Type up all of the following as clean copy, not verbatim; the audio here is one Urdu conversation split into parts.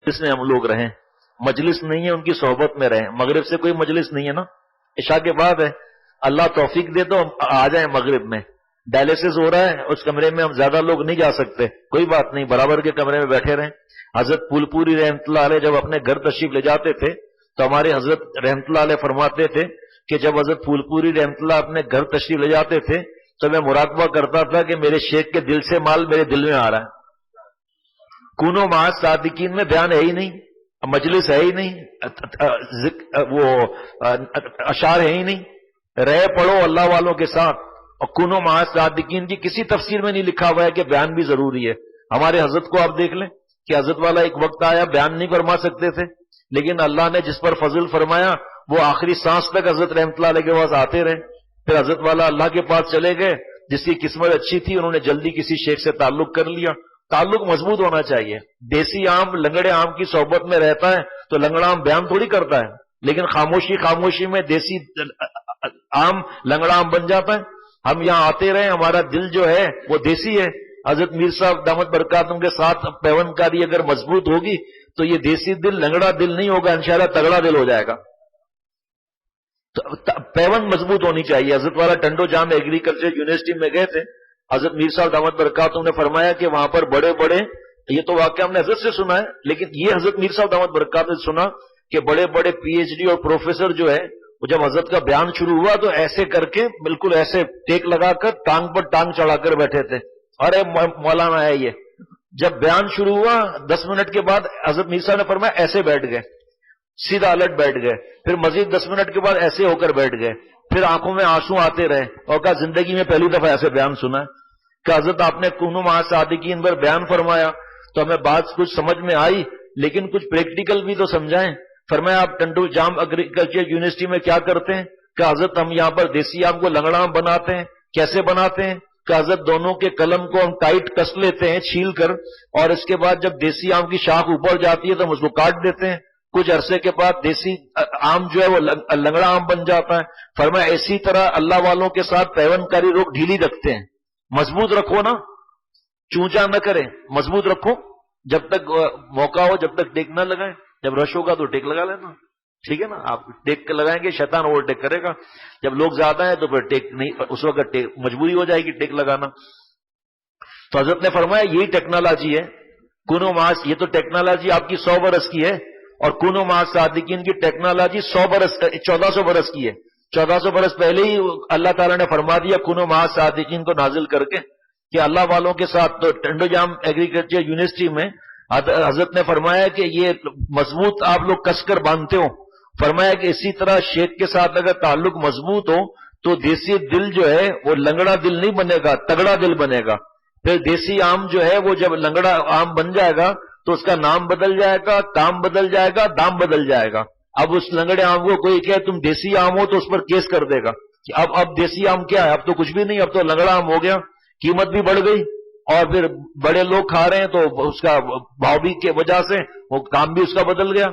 اس میں ہم لوگ رہیں، مجلس نہیں ہے ان کی صحبت میں رہیں. مغرب سے کوئی مجلس نہیں ہے نا، عشاء کے بعد ہے. اللہ توفیق دے تو ہم آ جائیں مغرب میں. ڈائلیسس ہو رہا ہے اس کمرے میں ہم زیادہ لوگ نہیں جا سکتے، کوئی بات نہیں، برابر کے کمرے میں بیٹھے رہیں. حضرت پھول پوری رحمت اللہ علیہ جب اپنے گھر تشریف لے جاتے تھے تو ہمارے حضرت رحمت اللہ علیہ فرماتے تھے کہ جب حضرت پھول پوری رحمت اللہ اپنے گھر تشریف لے جاتے تھے تو میں مراقبہ کرتا تھا کہ میرے شیخ کے دل سے مال میرے دل میں آ رہا ہے. کونو مع صادقین میں بیان ہے ہی نہیں، مجلس ہے ہی نہیں، وہ اشعار ہے ہی نہیں. رہے پڑھو اللہ والوں کے ساتھ. اور کونو مع صادقین کی کسی تفسیر میں نہیں لکھا ہوا ہے کہ بیان بھی ضروری ہے. ہمارے حضرت کو آپ دیکھ لیں کہ حضرت والا ایک وقت آیا بیان نہیں فرما سکتے تھے، لیکن اللہ نے جس پر فضل فرمایا وہ آخری سانس تک حضرت رحمت اللہ علیہ کے پاس آتے رہے. پھر حضرت والا اللہ کے پاس چلے گئے، جس کی قسمت اچھی تھی انہوں نے جلدی کسی شیخ سے تعلق کر لیا. تعلق مضبوط ہونا چاہیے. دیسی عام لنگڑے عام کی صحبت میں رہتا ہے تو لنگڑا عام بیان تھوڑی کرتا ہے، لیکن خاموشی میں دیسی عام لنگڑا عام بن جاتا ہے. ہم یہاں آتے رہے، ہمارا دل جو ہے وہ دیسی ہے. حضرت میر صاحب دامت برکاتہم کے ساتھ پیوند کاری اگر مضبوط ہوگی تو یہ دیسی دل لنگڑا دل نہیں ہوگا، انشاءاللہ تگڑا دل ہو جائے گا. پیوند مضبوط ہونی چاہیے. حضرت والا ٹنڈو جام ایگریکلچر یونیورسٹی میں گئے تھے. حضرت میر صاحب دامت برکاتہم نے فرمایا کہ وہاں پر بڑے بڑے، یہ تو واقعہ ہم نے حضرت سے سنا ہے، لیکن یہ حضرت میر صاحب دامت برکاتہم نے سنا کہ بڑے بڑے پی ایچ ڈی اور پروفیسر جو ہے وہ جب حضرت کا بیان شروع ہوا تو ایسے کر کے بالکل ایسے ٹیک لگا کر ٹانگ پر ٹانگ چڑھا کر بیٹھے تھے. ارے مولانا ہے یہ. جب بیان شروع ہوا 10 منٹ کے بعد حضرت میر صاحب نے فرمایا ایسے بیٹھ گئے، سیدھا الٹ بیٹھ گئے. پھر مزید 10 منٹ کے بعد ایسے ہو کر بیٹھ گئے. پھر آنکھوں میں آنسو آتے رہے اور کہا زندگی میں پہلی دفعہ ایسے بیان سنا ہے. کہ حضرت آپ نے کونو مع صادقین پر بیان فرمایا تو ہمیں بات کچھ سمجھ میں آئی، لیکن کچھ پریکٹیکل بھی تو سمجھائیں. فرمایا آپ ٹنڈو جام ایگریکلچر یونیورسٹی میں کیا کرتے ہیں؟ کہ حضرت ہم یہاں پر دیسی آم کو لنگڑا آم بناتے ہیں. کیسے بناتے ہیں؟ کہ حضرت دونوں کے قلم کو ہم ٹائٹ کس لیتے ہیں چھیل کر، اور اس کے بعد جب دیسی آم کی شاخ اوپر جاتی ہے تو ہم اس کو کاٹ دیتے ہیں. کچھ عرصے کے بعد دیسی آم جو ہے وہ لنگڑا آم بن جاتا ہے. فرمایا اسی طرح اللہ والوں کے ساتھ پیوند کاری لوگ ڈھیلی رکھتے ہیں. مضبوط رکھو نا، چونچا نہ کریں، مضبوط رکھو. جب تک موقع ہو جب تک ٹیک نہ لگائیں، جب رش ہوگا تو ٹیک لگا لینا. ٹھیک ہے نا؟ آپ ٹیک لگائیں گے شیطان اوور ٹیک کرے گا. جب لوگ زیادہ ہیں تو پھر ٹیک نہیں، اس وقت مجبوری ہو جائے گی ٹیک لگانا. تو حضرت نے فرمایا یہی ٹیکنالوجی ہے. کونو مع، یہ تو ٹیکنالوجی آپ کی 100 برس کی ہے، اور کونو مع صادقین کی ٹیکنالوجی 1400 برس کی ہے. 1400 برس پہلے ہی اللہ تعالیٰ نے فرما دیا کونو مع صادقین کو نازل کر کے کہ اللہ والوں کے ساتھ. تو ٹنڈو جام ایگریکلچر یونیورسٹی میں حضرت نے فرمایا کہ یہ مضبوط آپ لوگ کس کر باندھتے ہو. فرمایا کہ اسی طرح شیخ کے ساتھ اگر تعلق مضبوط ہو تو دیسی دل جو ہے وہ لنگڑا دل نہیں بنے گا، تگڑا دل بنے گا. پھر دیسی آم جو ہے وہ جب لنگڑا آم بن جائے گا تو اس کا نام بدل جائے گا، کام بدل جائے گا، دام بدل جائے گا. اب اس لنگڑے آم کو کوئی کہے تم دیسی آم ہو تو اس پر کیس کر دے گا کہ اب دیسی آم کیا ہے، اب تو کچھ بھی نہیں، اب تو لنگڑا آم ہو گیا. قیمت بھی بڑھ گئی اور پھر بڑے لوگ کھا رہے ہیں تو اس کا بھاؤ بھی کی وجہ سے وہ کام بھی اس کا بدل گیا.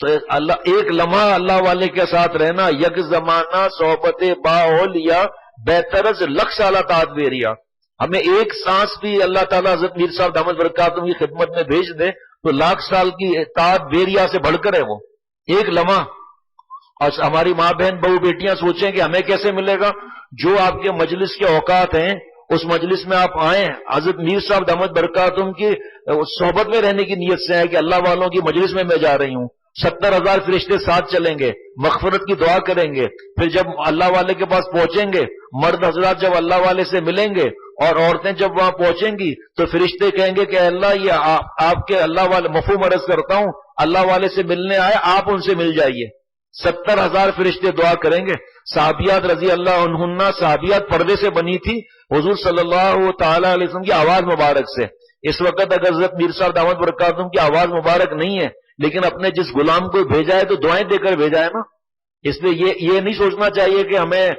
تو اللہ ایک لمحہ اللہ والے کے ساتھ رہنا، یک زمانہ صحبت با اولیا بہترز لکھ سالہ تعت بیریا. ہمیں ایک سانس بھی اللہ تعالیٰ حضرت میر صاحب دامت برکاتہم کی خدمت میں بھیج دے تو لاکھ سال کی تعت بیریا سے بڑھ کر ہے وہ ایک لمحہ. اور ہماری ماں بہن بہو بیٹیاں سوچیں کہ ہمیں کیسے ملے گا. جو آپ کے مجلس کے اوقات ہیں اس مجلس میں آپ آئیں. حضرت میر صاحب دامت برکاتہم کی صحبت میں رہنے کی نیت سے ہے کہ اللہ والوں کی مجلس میں جا رہی ہوں. 70,000 فرشتے ساتھ چلیں گے، مغفرت کی دعا کریں گے. پھر جب اللہ والے کے پاس پہنچیں گے، مرد حضرات جب اللہ والے سے ملیں گے اور عورتیں جب وہاں پہنچیں گی تو فرشتے کہیں گے کہ اللہ یہ آپ کے اللہ والے، مفہوم عرض کرتا ہوں، اللہ والے سے ملنے آئے، آپ ان سے مل جائیے. 70,000 فرشتے دعا کریں گے. صحابیات رضی اللہ عنہن، صحابیات پردے سے بنی تھی حضور صلی اللہ تعالی علیہ وسلم کی آواز مبارک سے. اس وقت اگر حضرت میر صاحب دامت برکاتہم کی آواز مبارک نہیں ہے لیکن اپنے جس غلام کو بھیجا ہے تو دعائیں دے کر بھیجا ہے نا. اس لیے یہ نہیں سوچنا چاہیے کہ ہمیں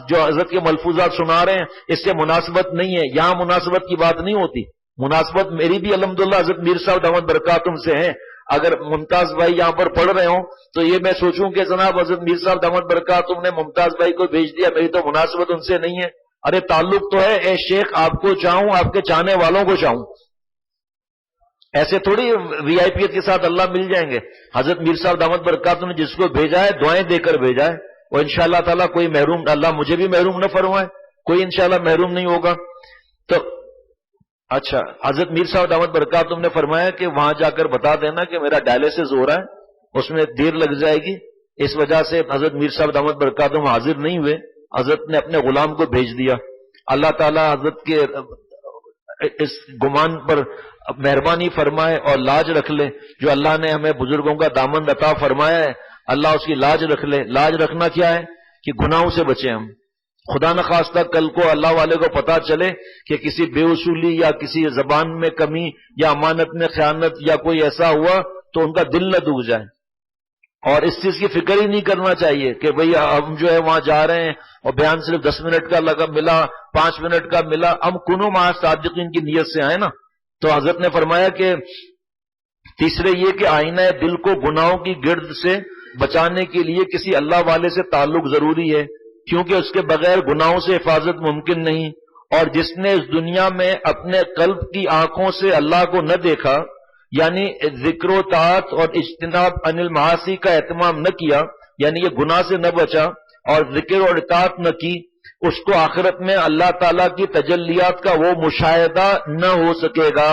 جو حضرت کے ملفوظات سنا رہے ہیں اس سے مناسبت نہیں ہے. یہاں مناسبت کی بات نہیں ہوتی. مناسبت میری بھی الحمدللہ حضرت میر صاحب دامت برکاتہم سے ہے. اگر ممتاز بھائی یہاں پر پڑھ رہے ہوں تو یہ میں سوچوں کہ جناب حضرت میر صاحب دامت برکاتہم نے ممتاز بھائی کو بھیج دیا، میری تو مناسبت ان سے نہیں ہے. ارے تعلق تو ہے. اے شیخ آپ کو چاہوں، آپ کے چاہنے والوں کو چاہوں. ایسے تھوڑی وی آئی پیت کے ساتھ اللہ مل جائیں گے. حضرت میر صاحب دامت برکاتہ نے جس کو بھیجا ہے دعائیں دے کر بھیجا ہے، اور انشاءاللہ تعالیٰ کوئی محروم، اللہ مجھے بھی محروم نہ فرمائے، کوئی انشاءاللہ محروم نہیں ہوگا. تو اچھا، حضرت میر صاحب دامت برکاتہ نے فرمایا کہ وہاں جا کر بتا دینا کہ میرا ڈائلسس ہو رہا ہے، اس میں دیر لگ جائے گی، اس وجہ سے حضرت میر صاحب دامت برکاتہ حاضر نہیں ہوئے. حضرت نے اپنے غلام کو بھیج دیا. اللہ تعالیٰ حضرت کے اس گمان پر مہربانی فرمائے اور لاج رکھ لے. جو اللہ نے ہمیں بزرگوں کا دامن عطا فرمایا ہے، اللہ اس کی لاج رکھ لے. لاج رکھنا کیا ہے کہ گناہوں سے بچیں ہم. خدا نخواستہ کل کو اللہ والے کو پتا چلے کہ کسی بے اصولی یا کسی زبان میں کمی یا امانت میں خیانت یا کوئی ایسا ہوا تو ان کا دل نہ دکھ جائے. اور اس چیز کی فکر ہی نہیں کرنا چاہیے کہ بھئی ہم جو ہے وہاں جا رہے ہیں اور بیان صرف 10 منٹ کا لگا ملا، 5 منٹ کا ملا، ہم کنو مع صادقین کی نیت سے آئے نا. تو حضرت نے فرمایا کہ تیسرے یہ کہ آئینہ دل کو گناہوں کی گرد سے بچانے کے لیے کسی اللہ والے سے تعلق ضروری ہے، کیونکہ اس کے بغیر گناہوں سے حفاظت ممکن نہیں. اور جس نے اس دنیا میں اپنے قلب کی آنکھوں سے اللہ کو نہ دیکھا، یعنی ذکر و طاعت اور اجتناب عن المعاصی کا اہتمام نہ کیا، یعنی یہ گناہ سے نہ بچا اور ذکر اور اطاعت نہ کی، اس کو آخرت میں اللہ تعالیٰ کی تجلیات کا وہ مشاہدہ نہ ہو سکے گا.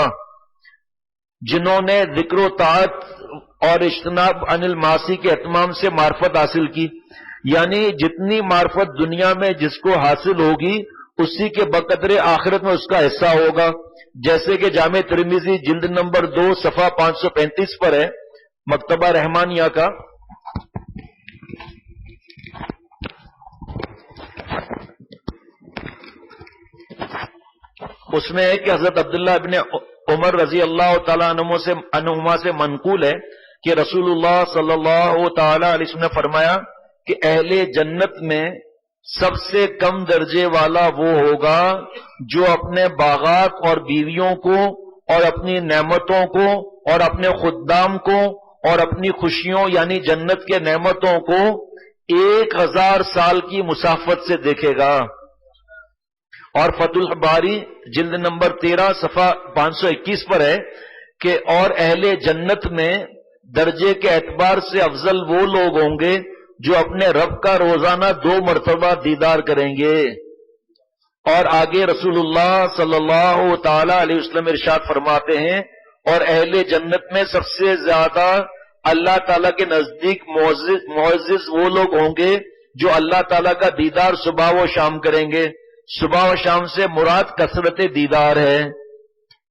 جنہوں نے ذکر و طاعت اور اجتناب عن المعاصی کے اہتمام سے معرفت حاصل کی، یعنی جتنی معرفت دنیا میں جس کو حاصل ہوگی اسی کے بقدر آخرت میں اس کا حصہ ہوگا. جیسے کہ جامع ترمذی جلد نمبر 2 صفحہ 535 پر ہے، مکتبہ رحمانیہ کا. اس میں ہے کہ حضرت عبداللہ ابن عمر رضی اللہ تعالیٰ عنہما سے منقول ہے کہ رسول اللہ صلی اللہ تعالیٰ علیہ وسلم نے فرمایا کہ اہل جنت میں سب سے کم درجے والا وہ ہوگا جو اپنے باغات اور بیویوں کو اور اپنی نعمتوں کو اور اپنے خدام کو اور اپنی خوشیوں یعنی جنت کے نعمتوں کو 1000 سال کی مسافت سے دیکھے گا. اور فتح الباری جلد نمبر 13 صفحہ 521 پر ہے کہ اور اہل جنت میں درجے کے اعتبار سے افضل وہ لوگ ہوں گے جو اپنے رب کا روزانہ 2 مرتبہ دیدار کریں گے. اور آگے رسول اللہ صلی اللہ تعالی علیہ وسلم ارشاد فرماتے ہیں اور اہل جنت میں سب سے زیادہ اللہ تعالیٰ کے نزدیک معزز وہ لوگ ہوں گے جو اللہ تعالیٰ کا دیدار صبح و شام کریں گے. صبح و شام سے مراد کثرت دیدار ہے،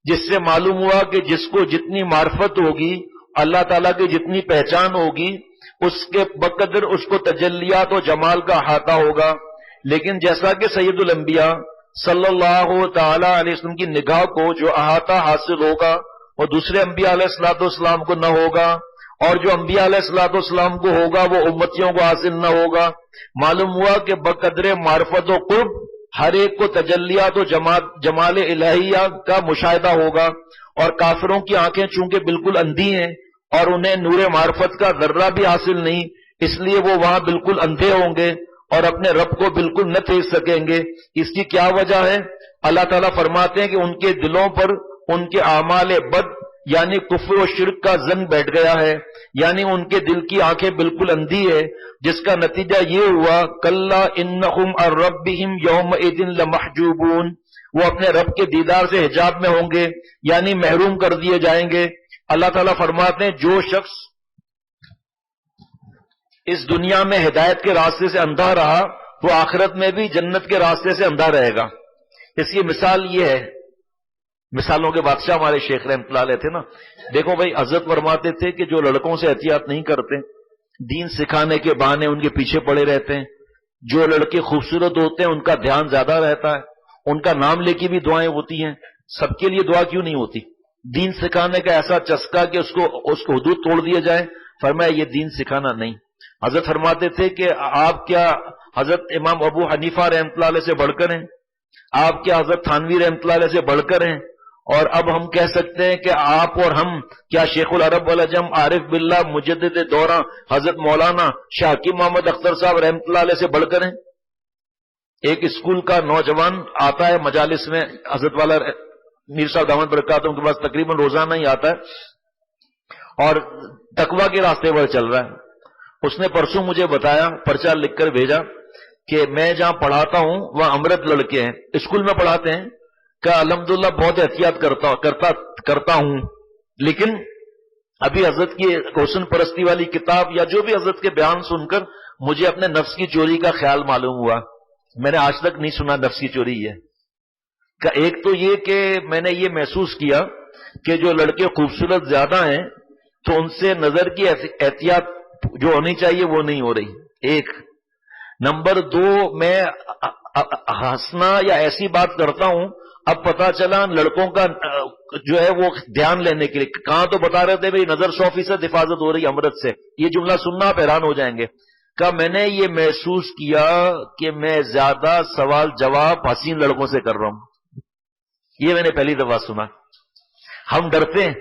جس سے معلوم ہوا کہ جس کو جتنی معرفت ہوگی، اللہ تعالیٰ کی جتنی پہچان ہوگی، اس کے بقدر اس کو تجلیات و جمال کا احاطہ ہوگا. لیکن جیسا کہ سید الانبیاء صلی اللہ تعالی علیہ وسلم کی نگاہ کو جو احاطہ حاصل ہوگا وہ دوسرے انبیاء علیہ الصلوۃ والسلام کو نہ ہوگا، اور جو انبیاء علیہ الصلوۃ والسلام کو ہوگا وہ امتیوں کو حاصل نہ ہوگا. معلوم ہوا کہ بقدر معرفت و قرب ہر ایک کو تجلیات و جمال الہیہ کا مشاہدہ ہوگا. اور کافروں کی آنکھیں چونکہ بالکل اندھی ہیں اور انہیں نور معرفت کا ذرہ بھی حاصل نہیں، اس لیے وہ وہاں بالکل اندھے ہوں گے اور اپنے رب کو بالکل نہ دیکھ سکیں گے. اس کی کیا وجہ ہے؟ اللہ تعالیٰ فرماتے ہیں کہ ان کے دلوں پر ان کے اعمال بد یعنی کفر و شرک کا زن بیٹھ گیا ہے، یعنی ان کے دل کی آنکھیں بالکل اندھی ہے، جس کا نتیجہ یہ ہوا کلا انہم عن ربہم یومئذ لمحجوبون، وہ اپنے رب کے دیدار سے حجاب میں ہوں گے یعنی محروم کر دیے جائیں گے. اللہ تعالیٰ فرماتے ہیں جو شخص اس دنیا میں ہدایت کے راستے سے اندھا رہا وہ آخرت میں بھی جنت کے راستے سے اندھا رہے گا. اس کی مثال یہ ہے، مثالوں کے بادشاہ ہمارے شیخ رحمۃ اللہ علیہ تھے نا. دیکھو بھائی، حضرت فرماتے تھے کہ جو لڑکوں سے احتیاط نہیں کرتے، دین سکھانے کے بہانے ان کے پیچھے پڑے رہتے ہیں، جو لڑکے خوبصورت ہوتے ہیں ان کا دھیان زیادہ رہتا ہے، ان کا نام لے کے بھی دعائیں ہوتی ہیں. سب کے لیے دعا کیوں نہیں ہوتی؟ دین سکھانے کا ایسا چسکا کہ اس کو حدود توڑ دیے جائے. فرمایا یہ دین سکھانا نہیں. حضرت فرماتے تھے کہ آپ کیا حضرت امام ابو حنیفہ رحمۃ اللہ علیہ سے بڑھ کر ہیں؟ آپ کیا حضرت تھانوی رحمۃ اللہ علیہ سے بڑھ کر ہیں؟ اور اب ہم کہہ سکتے ہیں کہ آپ اور ہم کیا شیخ العرب والعجم عارف باللہ مجدد دورہ حضرت مولانا شاہ حکیم محمد اختر صاحب رحمۃ اللہ علیہ سے بڑھ کر ہیں؟ ایک اسکول کا نوجوان آتا ہے مجالس میں حضرت والا میر صاحب دامت برکاتہم کے پاس تقریباً روزانہ ہی آتا ہے اور تقویٰ کے راستے پر چل رہا ہے. اس نے پرسوں مجھے بتایا، پرچہ لکھ کر بھیجا کہ میں جہاں پڑھاتا ہوں وہاں امرت لڑکے ہیں، اسکول میں پڑھاتے ہیں، کہ الحمدللہ بہت احتیاط کرتا ہوں، لیکن ابھی حضرت کی حسن پرستی والی کتاب یا جو بھی حضرت کے بیان سن کر مجھے اپنے نفس کی چوری کا خیال معلوم ہوا. میں نے آج تک نہیں سنا نفس کی چوری ہے کہ ایک تو یہ کہ میں نے یہ محسوس کیا کہ جو لڑکے خوبصورت زیادہ ہیں تو ان سے نظر کی احتیاط جو ہونی چاہیے وہ نہیں ہو رہی. ایک نمبر دو، میں ہنسنا یا ایسی بات کرتا ہوں، اب پتا چلا لڑکوں کا جو ہے وہ دھیان لینے کے لیے کہاں تو بتا رہے تھے بھئی نظر 100% حفاظت ہو رہی ہے امرت سے. یہ جملہ سننا آپ حیران ہو جائیں گے کہ میں نے یہ محسوس کیا کہ میں زیادہ سوال جواب حسین لڑکوں سے کر رہا ہوں. یہ میں نے پہلی دفعہ سنا. ہم ڈرتے ہیں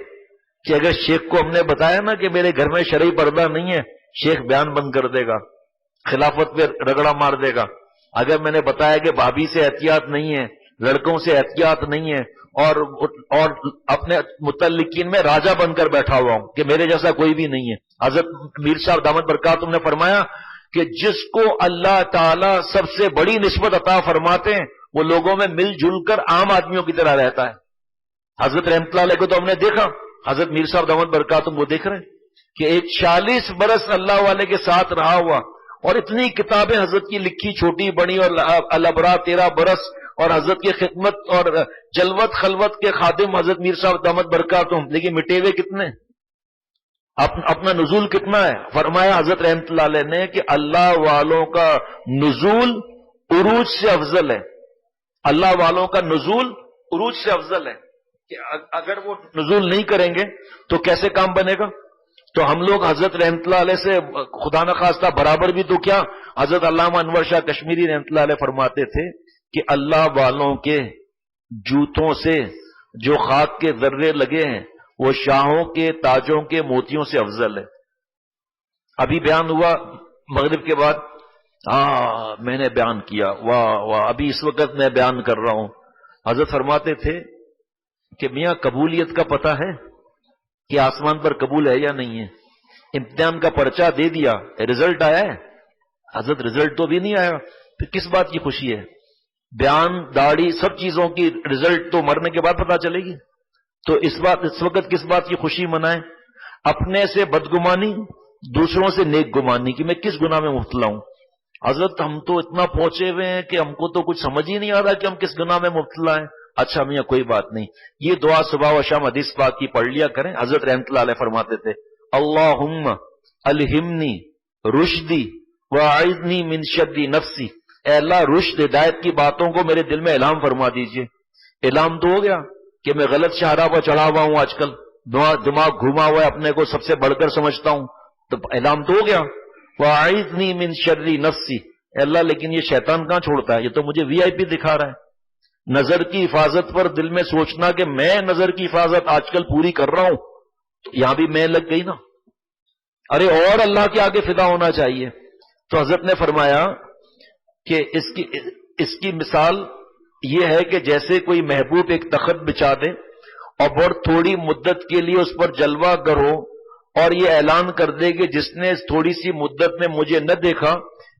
کہ اگر شیخ کو ہم نے بتایا نا کہ میرے گھر میں شرعی پردہ نہیں ہے، شیخ بیان بند کر دے گا، خلافت پہ رگڑا مار دے گا. اگر میں نے بتایا کہ بھابھی سے احتیاط نہیں ہے، لڑکوں سے احتیاط نہیں ہے، اور اپنے متعلقین میں راجہ بن کر بیٹھا ہوا ہوں کہ میرے جیسا کوئی بھی نہیں ہے. حضرت میر صاحب دامت برکاتہم نے فرمایا کہ جس کو اللہ تعالی سب سے بڑی نسبت عطا فرماتے ہیں وہ لوگوں میں مل جل کر عام آدمیوں کی طرح رہتا ہے. حضرت رحمت اللہ علیہ کو تو ہم نے دیکھا، حضرت میر صاحب دامت برکاتہم وہ دیکھ رہے ہیں کہ ایک 40 برس اللہ والے کے ساتھ رہا ہوا، اور اتنی کتابیں حضرت کی لکھی چھوٹی بڑی، اور الابرا 13 برس، اور حضرت کی خدمت اور جلوت خلوت کے خادم حضرت میر صاحب دامت برکاتہم، لیکن مٹے ہوئے کتنے، اپنا نزول کتنا ہے. فرمایا حضرت رحمت اللہ علیہ نے کہ اللہ والوں کا نزول عروج سے افضل ہے. اللہ والوں کا نزول عروج سے افضل ہے کہ اگر وہ نزول نہیں کریں گے تو کیسے کام بنے گا. تو ہم لوگ حضرت رحمت اللہ علیہ سے خدا نخواستہ برابر بھی تو کیا، حضرت علامہ انور شاہ کشمیری رحمت اللہ علیہ فرماتے تھے کہ اللہ والوں کے جوتوں سے جو خاک کے ذرے لگے ہیں وہ شاہوں کے تاجوں کے موتیوں سے افضل ہے. ابھی بیان ہوا مغرب کے بعد، میں نے بیان کیا، واہ واہ، ابھی اس وقت میں بیان کر رہا ہوں. حضرت فرماتے تھے کہ میاں قبولیت کا پتہ ہے کہ آسمان پر قبول ہے یا نہیں ہے؟ امتحان کا پرچہ دے دیا، رزلٹ آیا ہے؟ حضرت رزلٹ تو بھی نہیں آیا، پھر کس بات کی خوشی ہے؟ بیان، داڑھی، سب چیزوں کی رزلٹ تو مرنے کے بعد پتہ چلے گی. تو اس وقت کس بات کی خوشی منائیں؟ اپنے سے بدگمانی، دوسروں سے نیک گمانی کہ میں کس گناہ میں مبتلا ہوں. حضرت ہم تو اتنا پہنچے ہوئے ہیں کہ ہم کو تو کچھ سمجھ ہی نہیں آ رہا کہ ہم کس گناہ میں مبتلا ہیں. اچھا میاں کوئی بات نہیں، یہ دعا صبح و شام حدیث پاک کی پڑھ لیا کریں. حضرت رحمت اللہ علیہ فرماتے تھے اللہم الہمنی رشدی واعذنی من شر نفسی. اے اللہ رشد، ہدایت کی باتوں کو میرے دل میں الہام فرما دیجئے. الہام تو ہو گیا کہ میں غلط شاہراہ پر چڑھا ہوا ہوں، آج کل دماغ گھوما ہوا ہے، اپنے کو سب سے بڑھ کر سمجھتا ہوں، تو الہام تو ہو گیا. واعذنی من شر نفسی. اے اللہ لیکن یہ شیطان کہاں چھوڑتا ہے، یہ تو مجھے وی آئی پی دکھا رہا ہے. نظر کی حفاظت پر دل میں سوچنا کہ میں نظر کی حفاظت آج کل پوری کر رہا ہوں، یہاں بھی میں لگ گئی نا. ارے اور اللہ کے آگے فدا ہونا چاہیے. تو حضرت نے فرمایا کہ اس کی مثال یہ ہے کہ جیسے کوئی محبوب ایک تخت بچھا دے اور بہت تھوڑی مدت کے لیے اس پر جلوہ گر ہو اور یہ اعلان کر دے کہ جس نے اس تھوڑی سی مدت میں مجھے نہ دیکھا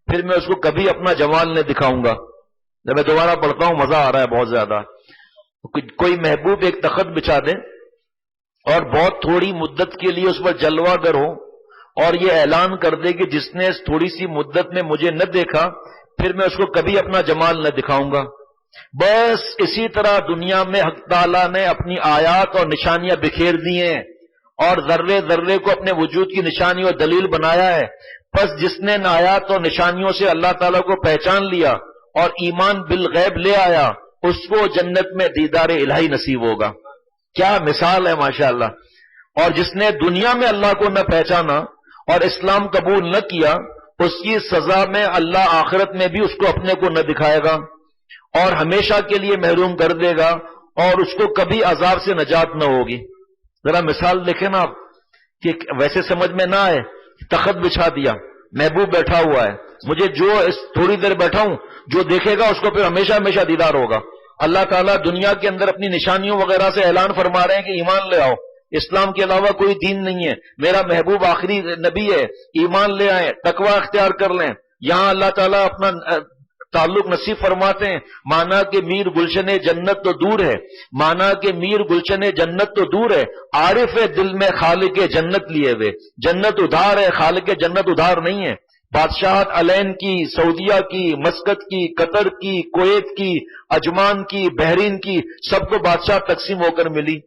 پھر میں اس کو کبھی اپنا جمال نہ دکھاؤں گا. جب میں دوبارہ پڑھتا ہوں مزہ آ رہا ہے بہت زیادہ. کوئی محبوب ایک تخت بچھا دے اور بہت تھوڑی مدت کے لیے اس پر جلوہ گر ہو اور یہ اعلان کر دے کہ جس نے اس تھوڑی سی مدت میں مجھے نہ دیکھا پھر میں اس کو کبھی اپنا جمال نہ دکھاؤں گا. بس اسی طرح دنیا میں حق تعالیٰ نے اپنی آیات اور نشانیاں بکھیر دی ہیں اور ذرے ذرے کو اپنے وجود کی نشانی اور دلیل بنایا ہے. بس جس نے ان آیات اور نشانیوں سے اللہ تعالیٰ کو پہچان لیا اور ایمان بالغیب لے آیا اس کو جنت میں دیدار الہی نصیب ہوگا. کیا مثال ہے ماشاءاللہ. اور جس نے دنیا میں اللہ کو نہ پہچانا اور اسلام قبول نہ کیا اس کی سزا میں اللہ آخرت میں بھی اس کو اپنے کو نہ دکھائے گا اور ہمیشہ کے لیے محروم کر دے گا اور اس کو کبھی عذاب سے نجات نہ ہوگی. ذرا مثال دیکھیں نا آپ کہ ویسے سمجھ میں نہ آئے، تخت بچھا دیا، محبوب بیٹھا ہوا ہے، مجھے جو اس تھوڑی دیر بیٹھا ہوں جو دیکھے گا اس کو پھر ہمیشہ ہمیشہ دیدار ہوگا. اللہ تعالیٰ دنیا کے اندر اپنی نشانیوں وغیرہ سے اعلان فرما رہے ہیں کہ ایمان لے آؤ، اسلام کے علاوہ کوئی دین نہیں ہے، میرا محبوب آخری نبی ہے، ایمان لے آئیں، تقوی اختیار کر لیں۔ یہاں اللہ تعالیٰ اپنا تعلق نصیب فرماتے ہیں، مانا کہ میر گلشن جنت تو دور ہے، مانا کہ میر گلشن جنت تو دور ہے، عارف دل میں خالق جنت لیے ہوئے، جنت ادھار ہے، خالق جنت ادھار نہیں ہے۔ بادشاہت علین کی، سعودیہ کی، مسقط کی، قطر کی، کویت کی، عجمان کی، بحرین کی، سب کو بادشاہ تقسیم ہو کر ملی،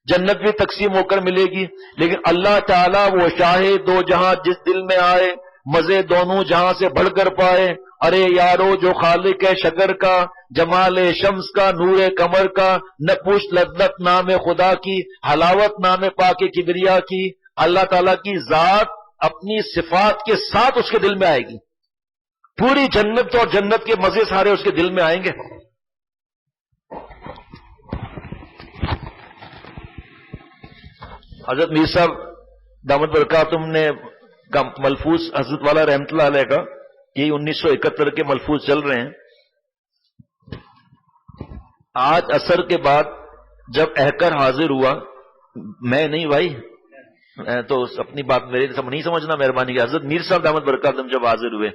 جنت بھی تقسیم ہو کر ملے گی، لیکن اللہ تعالیٰ وہ شاہ دو جہاں جس دل میں آئے، مزے دونوں جہاں سے بڑھ کر پائے۔ ارے یارو جو خالق ہے شکر کا، جمال شمس کا، نور قمر کا، نہ پوچھ لذت نام خدا کی، حلاوت نام پاک کبریا کی۔ اللہ تعالیٰ کی ذات اپنی صفات کے ساتھ اس کے دل میں آئے گی، پوری جنت اور جنت کے مزے سارے اس کے دل میں آئیں گے۔ حضرت میر صاحب دامت برکاتہم نے ملفوظ حضرت والا رحمت اللہ علیہ کا، یہ 1971 کے ملفوظ چل رہے ہیں۔ آج عصر کے بعد جب اہکر حاضر ہوا، میں نہیں بھائی، تو اپنی بات میرے نہیں سمجھنا مہربانی کی، حضرت میر صاحب دامت برکاتہم جب حاضر ہوئے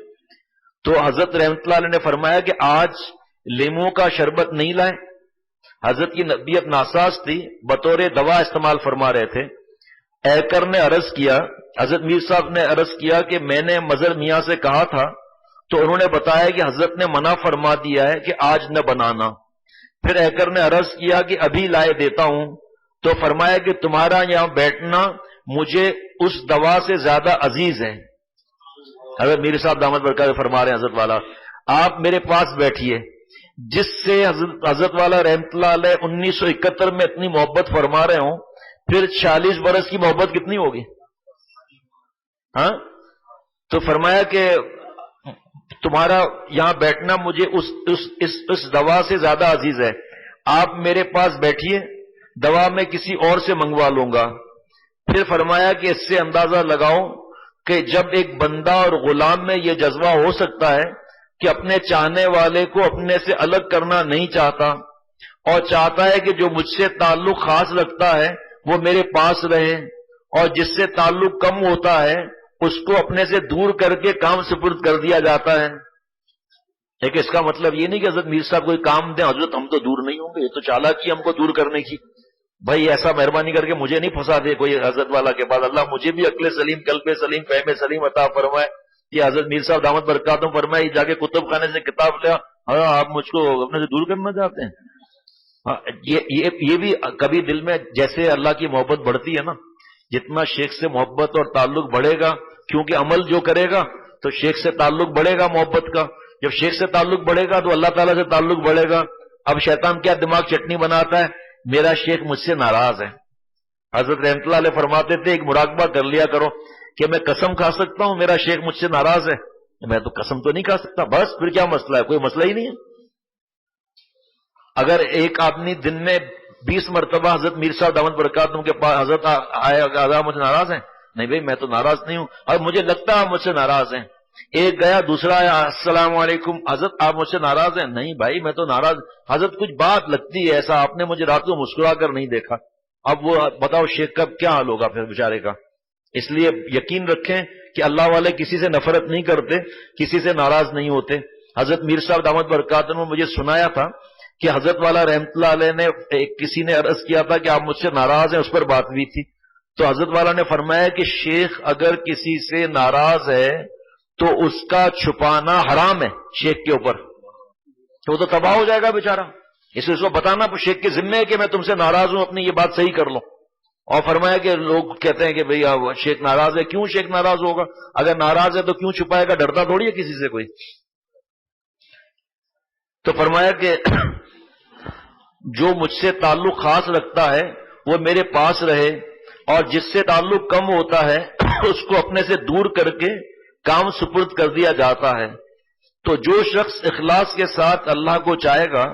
تو حضرت رحمت اللہ علیہ نے فرمایا کہ آج لیموں کا شربت نہیں لائے۔ حضرت کی طبیعت ناساز تھی، بطور دوا استعمال فرما رہے تھے۔ اہکر نے عرض کیا، حضرت میر صاحب نے عرض کیا کہ میں نے مظہر میاں سے کہا تھا تو انہوں نے بتایا کہ حضرت نے منع فرما دیا ہے کہ آج نہ بنانا۔ پھر اہکر نے عرض کیا کہ ابھی لائے دیتا ہوں، تو فرمایا کہ تمہارا یہاں بیٹھنا مجھے اس دوا سے زیادہ عزیز ہے۔ حضرت میر صاحب دامت برکات فرما رہے ہیں، حضرت والا آپ میرے پاس بیٹھیے، جس سے حضرت والا رحمت اللہ علیہ 1971 میں اتنی محبت فرما رہے ہوں، پھر 40 برس کی محبت کتنی ہوگی؟ ہاں، تو فرمایا کہ تمہارا یہاں بیٹھنا مجھے اس دوا سے زیادہ عزیز ہے، آپ میرے پاس بیٹھیے، دوا میں کسی اور سے منگوا لوں گا۔ پھر فرمایا کہ اس سے اندازہ لگاؤ کہ جب ایک بندہ اور غلام میں یہ جذبہ ہو سکتا ہے کہ اپنے چاہنے والے کو اپنے سے الگ کرنا نہیں چاہتا، اور چاہتا ہے کہ جو مجھ سے تعلق خاص رکھتا ہے وہ میرے پاس رہے، اور جس سے تعلق کم ہوتا ہے اس کو اپنے سے دور کر کے کام سپرد کر دیا جاتا ہے۔ لیکن اس کا مطلب یہ نہیں کہ حضرت میر صاحب کوئی کام دیں، حضرت ہم تو دور نہیں ہوں گے، یہ تو چالاکی ہم کو دور کرنے کی۔ بھائی ایسا مہربانی کر کے مجھے نہیں پھنسا دے کوئی حضرت والا کے بعد، اللہ مجھے بھی عقل سلیم، قلب سلیم، فہم سلیم عطا فرمائے۔ یہ حضرت میر صاحب دامت برکاتہم فرمائے جا کے کتب خانے سے کتاب لیا، ہاں آپ مجھ کو اپنے سے دور کرنا چاہتے ہیں۔ یہ بھی کبھی دل میں جیسے اللہ کی محبت بڑھتی ہے نا، جتنا شیخ سے محبت اور تعلق بڑھے گا، کیونکہ عمل جو کرے گا تو شیخ سے تعلق بڑھے گا محبت کا، جب شیخ سے تعلق بڑھے گا تو اللہ تعالیٰ سے تعلق بڑھے گا۔ اب شیطان کیا دماغ چٹنی بناتا ہے، میرا شیخ مجھ سے ناراض ہے۔ حضرت رحمت اللہ علیہ فرماتے تھے ایک مراقبہ کر لیا کرو کہ میں قسم کھا سکتا ہوں میرا شیخ مجھ سے ناراض ہے؟ میں تو قسم تو نہیں کھا سکتا، بس پھر کیا مسئلہ ہے؟ کوئی مسئلہ ہی نہیں ہے۔ اگر ایک آدمی دن میں 20 مرتبہ حضرت میر صاحب دامت برکاتہم کے پاس حضرت آیا مجھ سے ناراض ہیں، نہیں بھائی میں تو ناراض نہیں ہوں، اور مجھے لگتا ہے مجھ سے ناراض ہیں۔ ایک گیا، دوسرا آیا، السلام علیکم حضرت آپ مجھ سے ناراض ہیں؟ نہیں بھائی میں تو ناراض، حضرت کچھ بات لگتی ہے ایسا، آپ نے مجھے رات کو مسکرا کر نہیں دیکھا۔ اب وہ بتاؤ شیخ کا کیا حال ہوگا پھر بیچارے کا۔ اس لیے یقین رکھیں کہ اللہ والے کسی سے نفرت نہیں کرتے، کسی سے ناراض نہیں ہوتے۔ حضرت میر صاحب دامت برکاتہم نے مجھے سنایا تھا کہ حضرت والا رحمت اللہ علیہ نے کسی نے عرض کیا تھا کہ آپ مجھ سے ناراض ہیں، اس پر بات ہوئی تھی، تو حضرت والا نے فرمایا کہ شیخ اگر کسی سے ناراض ہے تو اس کا چھپانا حرام ہے شیخ کے اوپر، تو وہ تو تباہ ہو جائے گا بیچارہ۔ اس لیے اس کو بتانا شیخ کے ذمے ہے کہ میں تم سے ناراض ہوں، اپنی یہ بات صحیح کر لو۔ اور فرمایا کہ لوگ کہتے ہیں کہ بھئی شیخ ناراض ہے، کیوں شیخ ناراض ہوگا؟ اگر ناراض ہے تو کیوں چھپائے گا؟ ڈرتا تھوڑی ہے کسی سے کوئی۔ تو فرمایا کہ جو مجھ سے تعلق خاص رکھتا ہے وہ میرے پاس رہے، اور جس سے تعلق کم ہوتا ہے اس کو اپنے سے دور کر کے کام سپرد کر دیا جاتا ہے۔ تو جو شخص اخلاص کے ساتھ اللہ کو چاہے گا،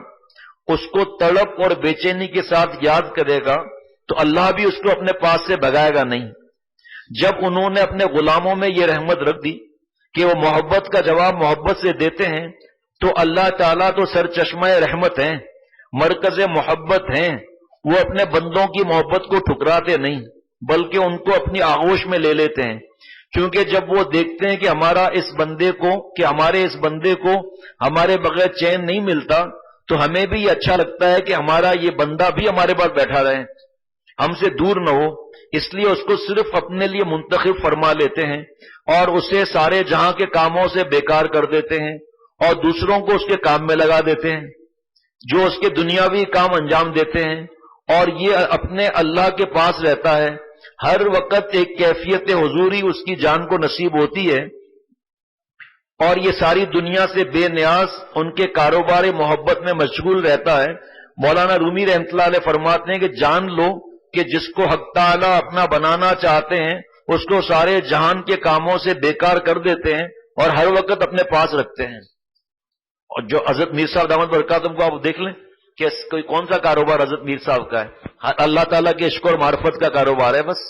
اس کو تڑپ اور بے چینی کے ساتھ یاد کرے گا، تو اللہ بھی اس کو اپنے پاس سے بھگائے گا نہیں۔ جب انہوں نے اپنے غلاموں میں یہ رحمت رکھ دی کہ وہ محبت کا جواب محبت سے دیتے ہیں، تو اللہ تعالیٰ تو سر چشمہ رحمت ہیں، مرکز محبت ہیں، وہ اپنے بندوں کی محبت کو ٹھکراتے نہیں بلکہ ان کو اپنی آغوش میں لے لیتے ہیں، کیونکہ جب وہ دیکھتے ہیں کہ ہمارے اس بندے کو ہمارے بغیر چین نہیں ملتا تو ہمیں بھی یہ اچھا لگتا ہے کہ ہمارا یہ بندہ بھی ہمارے پاس بیٹھا رہے، ہم سے دور نہ ہو، اس لیے اس کو صرف اپنے لیے منتخب فرما لیتے ہیں اور اسے سارے جہاں کے کاموں سے بیکار کر دیتے ہیں اور دوسروں کو اس کے کام میں لگا دیتے ہیں جو اس کے دنیاوی کام انجام دیتے ہیں، اور یہ اپنے اللہ کے پاس رہتا ہے، ہر وقت ایک کیفیت حضوری اس کی جان کو نصیب ہوتی ہے، اور یہ ساری دنیا سے بے نیاز ان کے کاروبار محبت میں مشغول رہتا ہے۔ مولانا رومی رحمۃ اللہ علیہ فرماتے ہیں کہ جان لو کہ جس کو حق تعالیٰ اپنا بنانا چاہتے ہیں اس کو سارے جہان کے کاموں سے بیکار کر دیتے ہیں اور ہر وقت اپنے پاس رکھتے ہیں۔ اور جو حضرت میر صاحب دامت برکاتہم کو آپ دیکھ لیں کہ کوئی کون سا کاروبار حضرت میر صاحب کا ہے، اللہ تعالیٰ کے عشق اور معرفت کا کاروبار ہے بس،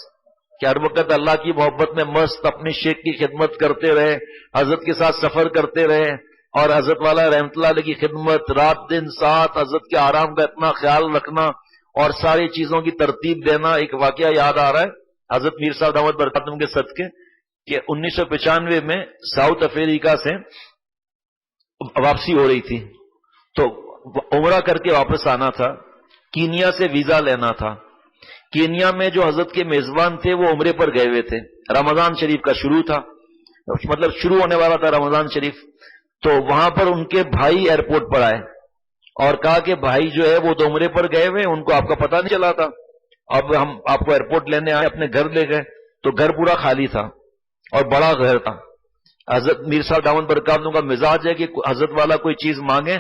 کہ ہر وقت اللہ کی محبت میں مست اپنی شیخ کی خدمت کرتے رہے، حضرت کے ساتھ سفر کرتے رہے، اور حضرت والا رحمت اللہ علیہ کی خدمت رات دن ساتھ، حضرت کے آرام کا اتنا خیال رکھنا اور ساری چیزوں کی ترتیب دینا۔ ایک واقعہ یاد آ رہا ہے حضرت میر صاحب دامت برکاتہم کے صدقے کہ 1995 میں ساؤتھ افریقہ سے واپسی ہو رہی تھی، تو عمرہ کر کے واپس آنا تھا، کینیا سے ویزا لینا تھا۔ کینیا میں جو حضرت کے میزبان تھے وہ عمرے پر گئے ہوئے تھے، رمضان شریف کا شروع تھا، مطلب شروع ہونے والا تھا رمضان شریف، تو وہاں پر ان کے بھائی ایئرپورٹ پر آئے اور کہا کہ بھائی جو ہے وہ تو عمرے پر گئے ہوئے، ان کو آپ کا پتہ نہیں چلا تھا، اب ہم آپ کو ایئرپورٹ لینے آئے، اپنے گھر لے گئے تو گھر پورا خالی تھا اور بڑا گھر تھا۔ حضرت میر صاحب دامت برکاتہم کا مزاج ہے کہ حضرت والا کوئی چیز مانگے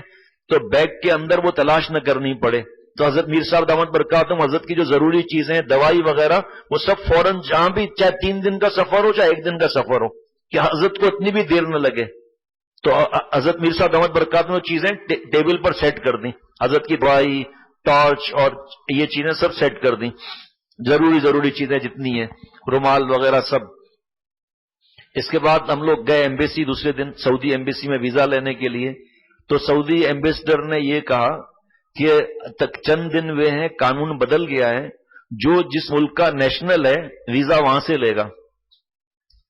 تو بیگ کے اندر وہ تلاش نہ کرنی پڑے، تو حضرت میر صاحب دامت برکاتہم حضرت کی جو ضروری چیزیں دوائی وغیرہ وہ سب فوراً جہاں بھی، چاہے 3 دن کا سفر ہو چاہے 1 دن کا سفر ہو، کہ حضرت کو اتنی بھی دیر نہ لگے، تو حضرت میر صاحب دامت برکاتہم چیزیں ٹیبل پر سیٹ کر دیں، حضرت کی دوائی، ٹارچ اور یہ چیزیں سب سیٹ کر دیں، ضروری چیزیں جتنی ہیں، رومال وغیرہ سب۔ اس کے بعد ہم لوگ گئے ایمبیسی، دوسرے دن سعودی ایمبیسی میں ویزا لینے کے لیے، تو سعودی ایمبیسڈر نے یہ کہا کہ تک چند دن ہوئے ہیں، قانون بدل گیا ہے، جو جس ملک کا نیشنل ہے ویزا وہاں سے لے گا۔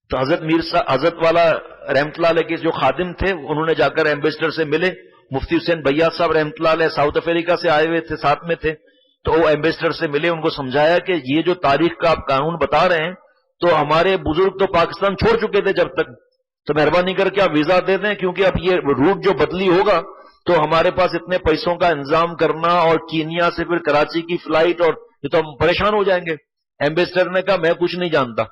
تو حضرت والا رحمت اللہ علیہ کے جو خادم تھے انہوں نے جا کر ایمبیسڈر سے ملے، مفتی حسین بیاض صاحب رحمت اللہ علیہ ساؤتھ افریقہ سے آئے ہوئے تھے، ساتھ میں تھے، تو وہ ایمبیسڈر سے ملے، ان کو سمجھایا کہ یہ جو تاریخ کا آپ قانون بتا رہے ہیں تو ہمارے بزرگ تو پاکستان چھوڑ چکے تھے جب تک، تو مہربانی کر کے آپ ویزا دے دیں، کیونکہ اب یہ روٹ جو بدلی ہوگا تو ہمارے پاس اتنے پیسوں کا انتظام کرنا اور کینیا سے پھر کراچی کی فلائٹ، اور یہ تو ہم پریشان ہو جائیں گے۔ ایمبیسڈر نے کہا میں کچھ نہیں جانتا،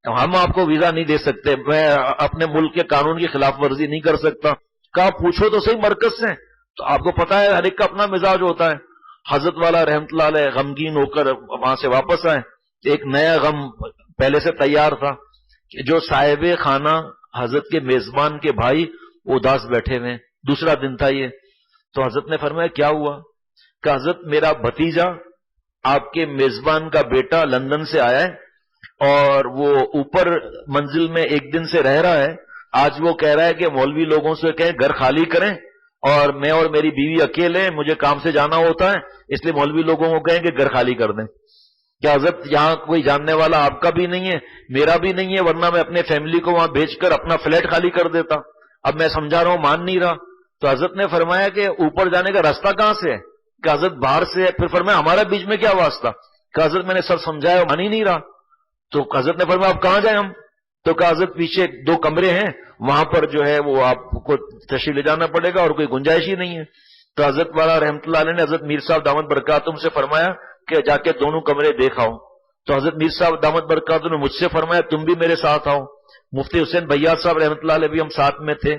ہم آپ کو ویزا نہیں دے سکتے، میں اپنے ملک کے قانون کی خلاف ورزی نہیں کر سکتا۔ کہا پوچھو تو صحیح مرکز سے، تو آپ کو پتا ہے ہر ایک کا اپنا مزاج ہوتا ہے۔ حضرت والا رحمت اللہ علیہ غمگین ہو کر وہاں سے واپس آئے، ایک نیا غم پہلے سے تیار تھا کہ جو صاحب خانہ حضرت کے میزبان کے بھائی اداس بیٹھے ہوئے، دوسرا دن تھا یہ، تو حضرت نے فرمایا کیا ہوا؟ کہ حضرت میرا بھتیجا آپ کے میزبان کا بیٹا لندن سے آیا ہے اور وہ اوپر منزل میں 1 دن سے رہ رہا ہے، آج وہ کہہ رہا ہے کہ مولوی لوگوں سے کہیں گھر خالی کریں، اور میں اور میری بیوی اکیلے ہیں، مجھے کام سے جانا ہوتا ہے، اس لیے مولوی لوگوں کو کہیں کہ گھر خالی کر دیں۔ کہ حضرت یہاں کوئی جاننے والا آپ کا بھی نہیں ہے، میرا بھی نہیں ہے، ورنہ میں اپنے فیملی کو وہاں بھیج کر اپنا فلیٹ خالی کر دیتا، اب میں سمجھا رہا ہوں مان نہیں رہا۔ تو حضرت نے فرمایا کہ اوپر جانے کا راستہ کہاں سے ہے؟ کہ حضرت باہر سے ہے۔ پھر فرمایا ہمارا بیچ میں کیا واسطہ؟ کہ حضرت میں نے سب سمجھایا مان ہی نہیں رہا۔ تو حضرت نے فرمایا اب کہاں جائیں ہم؟ تو کہ حضرت پیچھے 2 کمرے ہیں، وہاں پر جو ہے وہ آپ کو تشریف لے جانا پڑے گا اور کوئی گنجائش ہی نہیں ہے۔ تو حضرت والا رحمت اللہ علیہ نے حضرت میر صاحب دامت برکاتہم سے فرمایا کہ جا کے دونوں کمرے دیکھ آؤ۔ تو حضرت میر صاحب دامت برکاتہم نے مجھ سے فرمایا تم بھی میرے ساتھ آؤ۔ مفتی حسین بیاض صاحب رحمت اللہ علیہ بھی ہم ساتھ میں تھے۔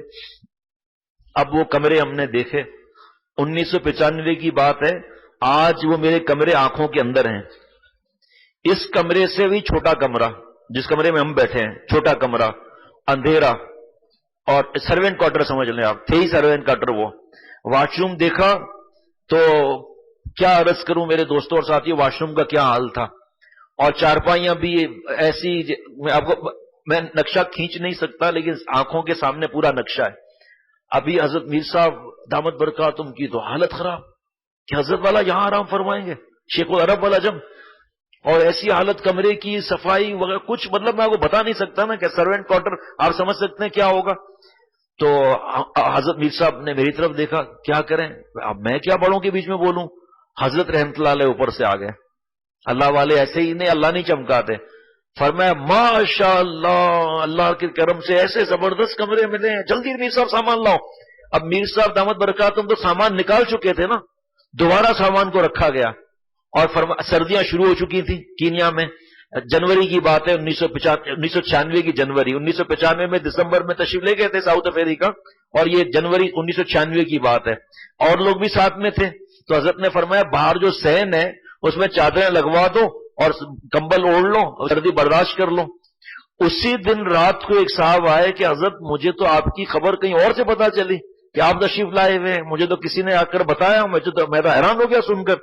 اب وہ کمرے ہم نے دیکھے، 1995 کی بات ہے، آج وہ میرے کمرے آنکھوں کے اندر ہیں۔ اس کمرے سے بھی چھوٹا کمرہ جس کمرے میں ہم بیٹھے ہیں، چھوٹا کمرہ، اندھیرا، اور سروینٹ کوارٹر سمجھ لیں آپ، تھے ہی سروینٹ کوارٹر وہ۔ واش روم دیکھا تو کیا عرض کروں میرے دوستوں اور ساتھیوں، واش روم کا کیا حال تھا، اور چارپائیاں بھی ایسی، میں نقشہ کھینچ نہیں سکتا لیکن آنکھوں کے سامنے پورا نقشہ ہے۔ ابھی حضرت میر صاحب دامت برکاتہم کی تو حالت خراب، کہ حضرت والا یہاں آرام فرمائیں گے، شیخ العرب والا جب، اور ایسی حالت کمرے کی صفائی وغیرہ کچھ، مطلب میں آپ کو بتا نہیں سکتا نا کہ سروینٹ کوارٹر آپ سمجھ سکتے ہیں کیا ہوگا. تو حضرت میر صاحب نے میری طرف دیکھا، کیا کریں اب میں کیا بڑوں کے بیچ میں بولوں. حضرت رحمت اللہ علیہ اوپر سے آ گئے. اللہ والے ایسے ہی نہیں، اللہ نہیں چمکاتے. فرمایا ماشاء اللہ، اللہ کے کرم سے ایسے زبردست کمرے ملے ہیں، جلدی میر صاحب سامان لاؤ. اب میر صاحب دامت برکاتہم تو سامان نکال چکے تھے نا، دوبارہ سامان کو رکھا گیا. اور سردیاں شروع ہو چکی تھی کینیا میں. جنوری کی بات ہے، 1996 کی جنوری. 1995 میں دسمبر میں تشریف لے گئے تھے ساؤتھ افریقہ، اور یہ جنوری 1996 کی بات ہے. اور لوگ بھی ساتھ میں تھے. تو حضرت نے فرمایا باہر جو صحن ہے اس میں چادریں لگوا دو اور کمبل اوڑھ لو اور سردی برداشت کر لو. اسی دن رات کو ایک صاحب آئے کہ حضرت مجھے تو آپ کی خبر کہیں اور سے پتا چلی کہ آپ تشریف لائے ہوئے، مجھے تو کسی نے آ کر بتایا، میں تو حیران ہو گیا سن کر.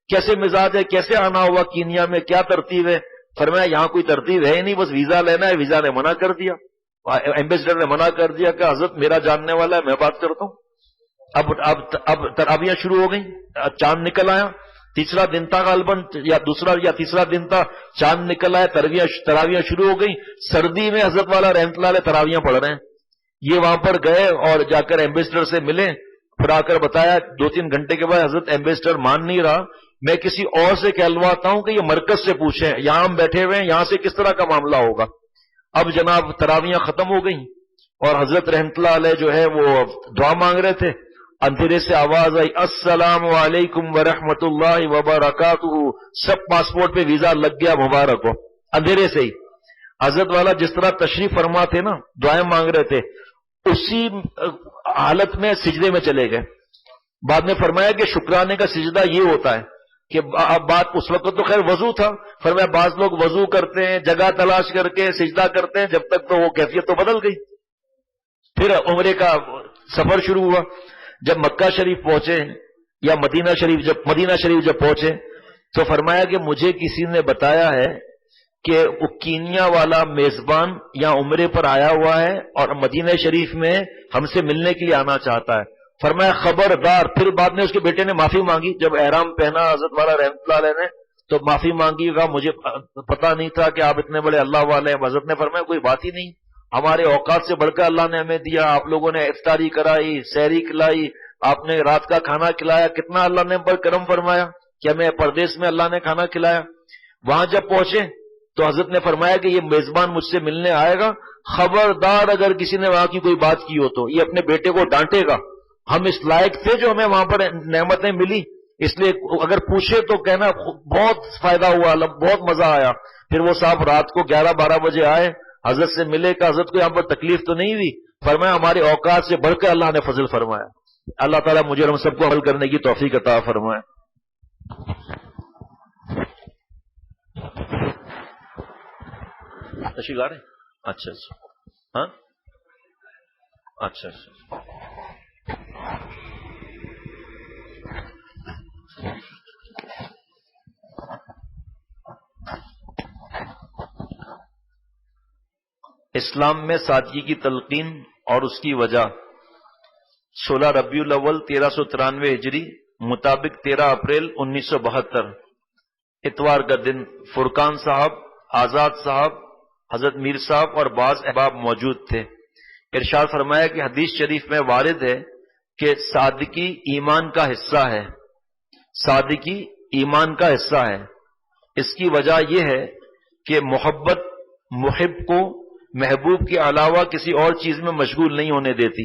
کیسے مزاج ہے، کیسے آنا ہوا کینیا میں، کیا ترتیب ہے؟ فرمایا یہاں کوئی ترتیب ہے ہی نہیں، بس ویزا لینا ہے. ویزا نے منع کر دیا، ایمبیسڈر نے منع کر دیا کہ حضرت میرا جاننے والا ہے، میں بات کرتا ہوں. اب تراویحیں شروع ہو گئیں. چاند نکل آیا، تیسرا دن تھا غالباً، یا دوسرا یا تیسرا دن تھا. چاند نکل آیا، تراویحیں شروع ہو گئیں. سردی میں حضرت والا رحمت اللہ علیہ تراویحیں پڑھ رہے ہیں. یہ وہاں پر گئے اور جا کر ایمبیسڈر سے ملے، پھر آ کر بتایا. 2-3 گھنٹے کے بعد حضرت ایمبیسڈر مان نہیں رہا، میں کسی اور سے کہلواتا ہوں کہ یہ مرکز سے پوچھیں، یہاں ہم بیٹھے ہوئے ہیں، یہاں سے کس طرح کا معاملہ ہوگا. اب جناب تراویحیں ختم ہو گئیں اور حضرت رحمت اللہ علیہ جو ہے وہ دعا مانگ رہے تھے. اندھیرے سے آواز آئی، السلام علیکم ورحمۃ اللہ وبرکاتہ. سب پاسپورٹ پہ ویزا لگ گیا، مبارک ہو. اندھیرے سے ہی حضرت والا جس طرح تشریف فرما تھے نا، دعائیں مانگ رہے تھے، اسی حالت میں سجدے میں چلے گئے. بعد میں فرمایا کہ شکرانے کا سجدہ یہ ہوتا ہے کہ اب بات اس وقت تو خیر وضو تھا، فرمایا بعض لوگ وضو کرتے ہیں، جگہ تلاش کر کے سجدہ کرتے ہیں، جب تک تو وہ کیفیت تو بدل گئی. پھر عمرے کا سفر شروع ہوا. جب مکہ شریف پہنچے یا مدینہ شریف جب پہنچے تو فرمایا کہ مجھے کسی نے بتایا ہے کہ وہ کینیا والا میزبان یا عمرے پر آیا ہوا ہے اور مدینہ شریف میں ہم سے ملنے کے لیے آنا چاہتا ہے. فرمایا خبردار. پھر بعد میں اس کے بیٹے نے معافی مانگی، جب احرام پہنا حضرت والا رحمت اللہ علیہ نے تو معافی مانگی. کہا مجھے پتا نہیں تھا کہ آپ اتنے بڑے اللہ والے ہیں. حضرت نے فرمایا کوئی بات ہی نہیں، ہمارے اوقات سے بڑھ کر اللہ نے ہمیں دیا. آپ لوگوں نے افطاری کرائی، سحری کھلائی، آپ نے رات کا کھانا کھلایا، کتنا اللہ نے پر کرم فرمایا کہ ہمیں پردیس میں اللہ نے کھانا کھلایا. وہاں جب پہنچے تو حضرت نے فرمایا کہ یہ میزبان مجھ سے ملنے آئے گا، خبردار اگر کسی نے وہاں کی کوئی بات کی ہو تو یہ اپنے بیٹے کو ڈانٹے گا. ہم اس لائق تھے جو ہمیں وہاں پر نعمتیں ملی، اس لیے اگر پوچھے تو کہنا بہت فائدہ ہوا، بہت مزہ آیا. پھر وہ صاحب رات کو 11-12 بجے آئے، حضرت سے ملے کہ حضرت کو یہاں پر تکلیف تو نہیں ہوئی؟ فرمایا ہمارے اوقات سے بڑھ کر اللہ نے فضل فرمایا. اللہ تعالیٰ مجھے اور ہم سب کو عمل کرنے کی توفیق عطا فرمائے. تشریف آ رہے ہیں؟ اچھا ہاں اچھا. اسلام میں سادگی کی تلقین اور اس کی وجہ. 16 ربیع الاول 1393 ہجری مطابق 13 اپریل 1972 اتوار کا دن فرقان صاحب، آزاد صاحب، حضرت میر صاحب اور بعض احباب موجود تھے. ارشاد فرمایا کہ حدیث شریف میں وارد ہے کہ سادگی ایمان کا حصہ ہے. سادگی ایمان کا حصہ ہے. اس کی وجہ یہ ہے کہ محبت محب کو محبوب کے علاوہ کسی اور چیز میں مشغول نہیں ہونے دیتی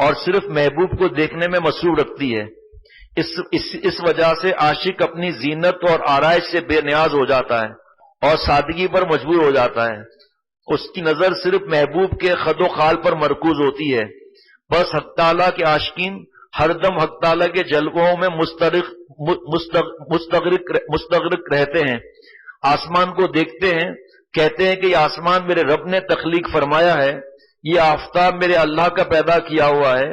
اور صرف محبوب کو دیکھنے میں مسرور رکھتی ہے. اس وجہ سے عاشق اپنی زینت اور آرائش سے بے نیاز ہو جاتا ہے اور سادگی پر مجبور ہو جاتا ہے. اس کی نظر صرف محبوب کے خد و خال پر مرکوز ہوتی ہے. بس حق تعالیٰ کے عاشقین ہر دم حق تعالیٰ کے جلووں میں مستغرق رہتے ہیں. آسمان کو دیکھتے ہیں، کہتے ہیں کہ یہ آسمان میرے رب نے تخلیق فرمایا ہے، یہ آفتاب میرے اللہ کا پیدا کیا ہوا ہے،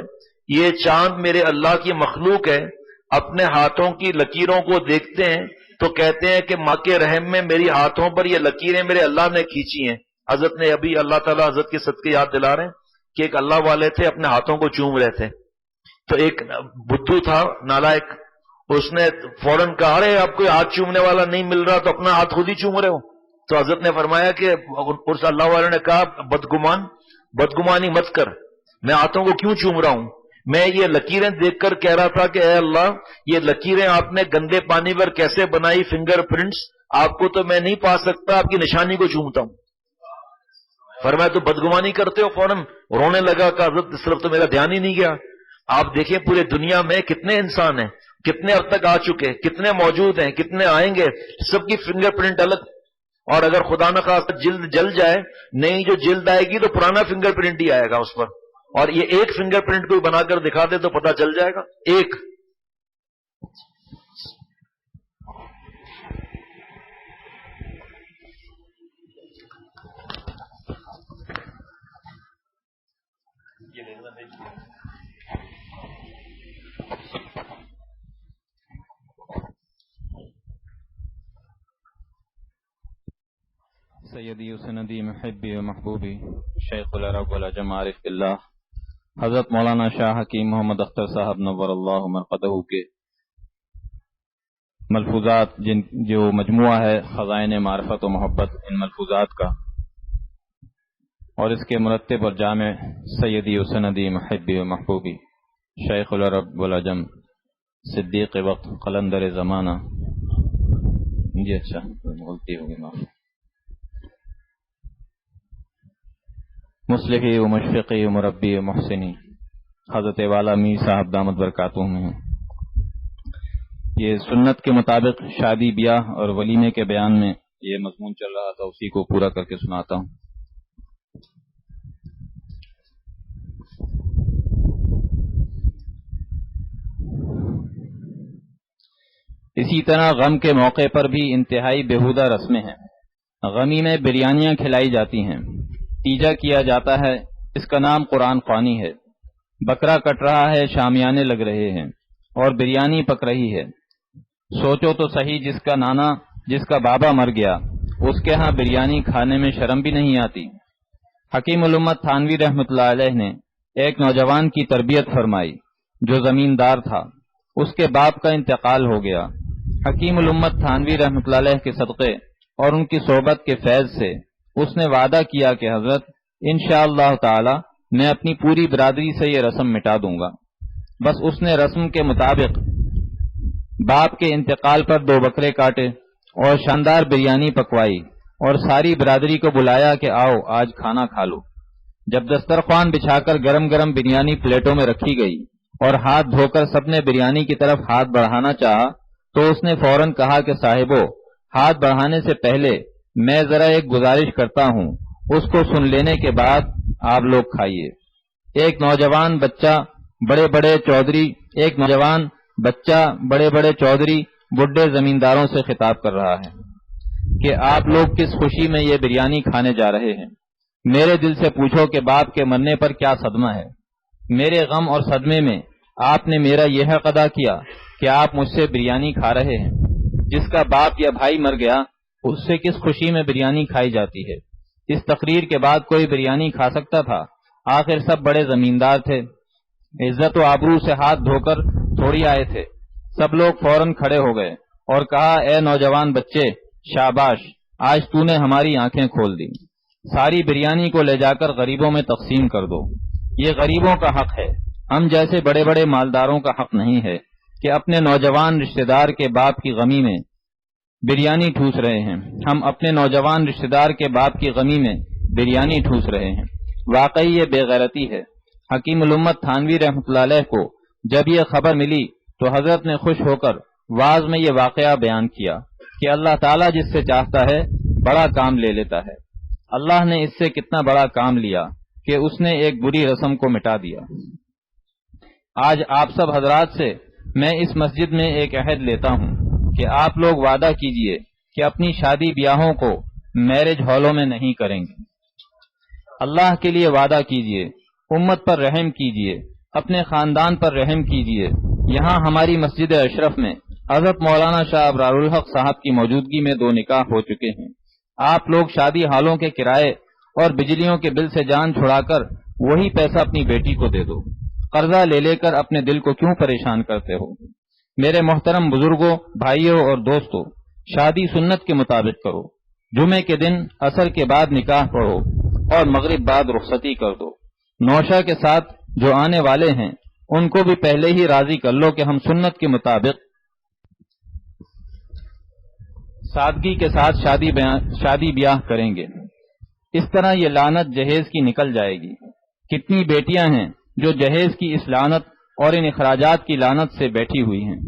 یہ چاند میرے اللہ کی مخلوق ہے. اپنے ہاتھوں کی لکیروں کو دیکھتے ہیں تو کہتے ہیں کہ ماں کے رحم میں میری ہاتھوں پر یہ لکیریں میرے اللہ نے کھینچی ہیں. حضرت نے ابھی اللہ تعالیٰ حضرت کے صدقے یاد دلا رہے ہیں کہ ایک اللہ والے تھے، اپنے ہاتھوں کو چوم رہے تھے. تو ایک بدھو تھا نالائق، اس نے فوراً کہا ارے آپ کوئی ہاتھ چومنے والا نہیں مل رہا تو اپنا ہاتھ خود ہی چوم رہے ہو. تو حضرت نے فرمایا کہ اس اللہ والے نے کہا بدگمانی مت کر، میں ہاتھوں کو کیوں چوم رہا ہوں؟ میں یہ لکیریں دیکھ کر کہہ رہا تھا کہ اے اللہ یہ لکیریں آپ نے گندے پانی پر کیسے بنائی، فنگر پرنٹس، آپ کو تو میں نہیں پا سکتا، آپ کی نشانی کو چومتا ہوں. فرمایا تو بدگمانی کرتے ہو. فوراً رونے لگا کہ حضرت اس طرف تو میرا دھیان ہی نہیں گیا. آپ دیکھیں پورے دنیا میں کتنے انسان ہیں، کتنے اب تک آ چکے، کتنے موجود ہیں، کتنے آئیں گے، سب کی فنگر پرنٹ الگ. اور اگر خدا نخواستہ جلد جل جائے، نئی جو جلد آئے گی تو پرانا فنگر پرنٹ ہی آئے گا اس پر. اور یہ ایک فنگر پرنٹ کوئی بنا کر دکھا دے تو پتہ چل جائے گا. ایک سیدی و سندی محبی و محبوبی شیخ العرب والعجم عارف باللہ حضرت مولانا شاہ حکیم محمد اختر صاحب نور اللہ مرقدہ کے ملفوظات جو مجموعہ ہے خزائن معرفت و محبت، ان ملفوظات کا، اور اس کے مرتب اور جامع سیدی و سندی محبی و محبوبی شیخ العرب والعجم صدیق وقت قلندر زمانہ، جی اچھا غلطی ہوگی معاف، مصلحی و مشفقی و مربی و محسنی حضرت والا میر صاحب دامت برکاتہم ہیں. یہ سنت کے مطابق شادی بیاہ اور ولیمے کے بیان میں یہ مضمون چل رہا تھا، اسی کو پورا کر کے سناتا ہوں. اسی طرح غم کے موقع پر بھی انتہائی بیہودہ رسمیں ہیں. غمی میں بریانیاں کھلائی جاتی ہیں، تیجا کیا جاتا ہے، اس کا نام قرآن خوانی ہے. بکرا کٹ رہا ہے، شامیانے لگ رہے ہیں اور بریانی پک رہی ہے. سوچو تو صحیح، جس کا نانا، جس کا بابا مر گیا، اس کے ہاں بریانی کھانے میں شرم بھی نہیں آتی. حکیم الامت تھانوی رحمۃ اللہ علیہ نے ایک نوجوان کی تربیت فرمائی جو زمیندار تھا، اس کے باپ کا انتقال ہو گیا. حکیم الامت تھانوی رحمۃ اللہ علیہ کے صدقے اور ان کی صحبت کے فیض سے اس نے وعدہ کیا کہ حضرت انشاءاللہ تعالی میں اپنی پوری برادری سے یہ رسم مٹا دوں گا. بس اس نے رسم کے مطابق باپ کے انتقال پر 2 بکرے کاٹے اور شاندار بریانی پکوائی اور ساری برادری کو بلایا کہ آؤ آج کھانا کھا لو. جب دسترخوان بچھا کر گرم گرم بریانی پلیٹوں میں رکھی گئی اور ہاتھ دھو کر سب نے بریانی کی طرف ہاتھ بڑھانا چاہا تو اس نے فوراً کہا کہ صاحبو، ہاتھ بڑھانے سے پہلے میں ذرا ایک گزارش کرتا ہوں، اس کو سن لینے کے بعد آپ لوگ کھائیے. ایک نوجوان بچہ بڑے بڑے چودھری بڈھے زمینداروں سے خطاب کر رہا ہے کہ آپ لوگ کس خوشی میں یہ بریانی کھانے جا رہے ہیں. میرے دل سے پوچھو کہ باپ کے مرنے پر کیا صدمہ ہے. میرے غم اور صدمے میں آپ نے میرا یہ حق ادا کیا کہ آپ مجھ سے بریانی کھا رہے ہیں. جس کا باپ یا بھائی مر گیا اس سے کس خوشی میں بریانی کھائی جاتی ہے. اس تقریر کے بعد کوئی بریانی کھا سکتا تھا؟ آخر سب بڑے زمیندار تھے، عزت و آبرو سے ہاتھ دھو کر تھوڑی آئے تھے. سب لوگ فوراً کھڑے ہو گئے اور کہا اے نوجوان بچے، شاباش، آج تو نے ہماری آنکھیں کھول دی. ساری بریانی کو لے جا کر غریبوں میں تقسیم کر دو. یہ غریبوں کا حق ہے، ہم جیسے بڑے بڑے مالداروں کا حق نہیں ہے کہ اپنے نوجوان رشتہ دار کے باپ کی غمی میں بریانی ٹھوس رہے ہیں. ہم اپنے نوجوان رشتہ دار کے باپ کی غمی میں بریانی ٹھوس رہے ہیں. واقعی یہ بے غیرتی ہے. حکیم الامت تھانوی رحمۃ اللہ علیہ کو جب یہ خبر ملی تو حضرت نے خوش ہو کر واعظ میں یہ واقعہ بیان کیا کہ اللہ تعالیٰ جس سے چاہتا ہے بڑا کام لے لیتا ہے. اللہ نے اس سے کتنا بڑا کام لیا کہ اس نے ایک بری رسم کو مٹا دیا. آج آپ سب حضرات سے میں اس مسجد میں ایک عہد لیتا ہوں کہ آپ لوگ وعدہ کیجئے کہ اپنی شادی بیاہوں کو میرج ہالوں میں نہیں کریں گے. اللہ کے لیے وعدہ کیجئے، امت پر رحم کیجئے، اپنے خاندان پر رحم کیجئے. یہاں ہماری مسجد اشرف میں حضرت مولانا شاہ ابرار الحق صاحب کی موجودگی میں 2 نکاح ہو چکے ہیں. آپ لوگ شادی ہالوں کے کرائے اور بجلیوں کے بل سے جان چھڑا کر وہی پیسہ اپنی بیٹی کو دے دو. قرضہ لے لے کر اپنے دل کو کیوں پریشان کرتے ہو؟ میرے محترم بزرگوں، بھائیوں اور دوستوں، شادی سنت کے مطابق کرو۔ جمعے کے دن عصر کے بعد نکاح پڑھو اور مغرب بعد رخصتی کر دو۔ نوشہ کے ساتھ جو آنے والے ہیں ان کو بھی پہلے ہی راضی کر لو کہ ہم سنت کے مطابق سادگی کے ساتھ شادی بیاہ کریں گے۔ اس طرح یہ لعنت جہیز کی نکل جائے گی۔ کتنی بیٹیاں ہیں جو جہیز کی اس لعنت اور ان اخراجات کی لعنت سے بیٹھی ہوئی ہیں،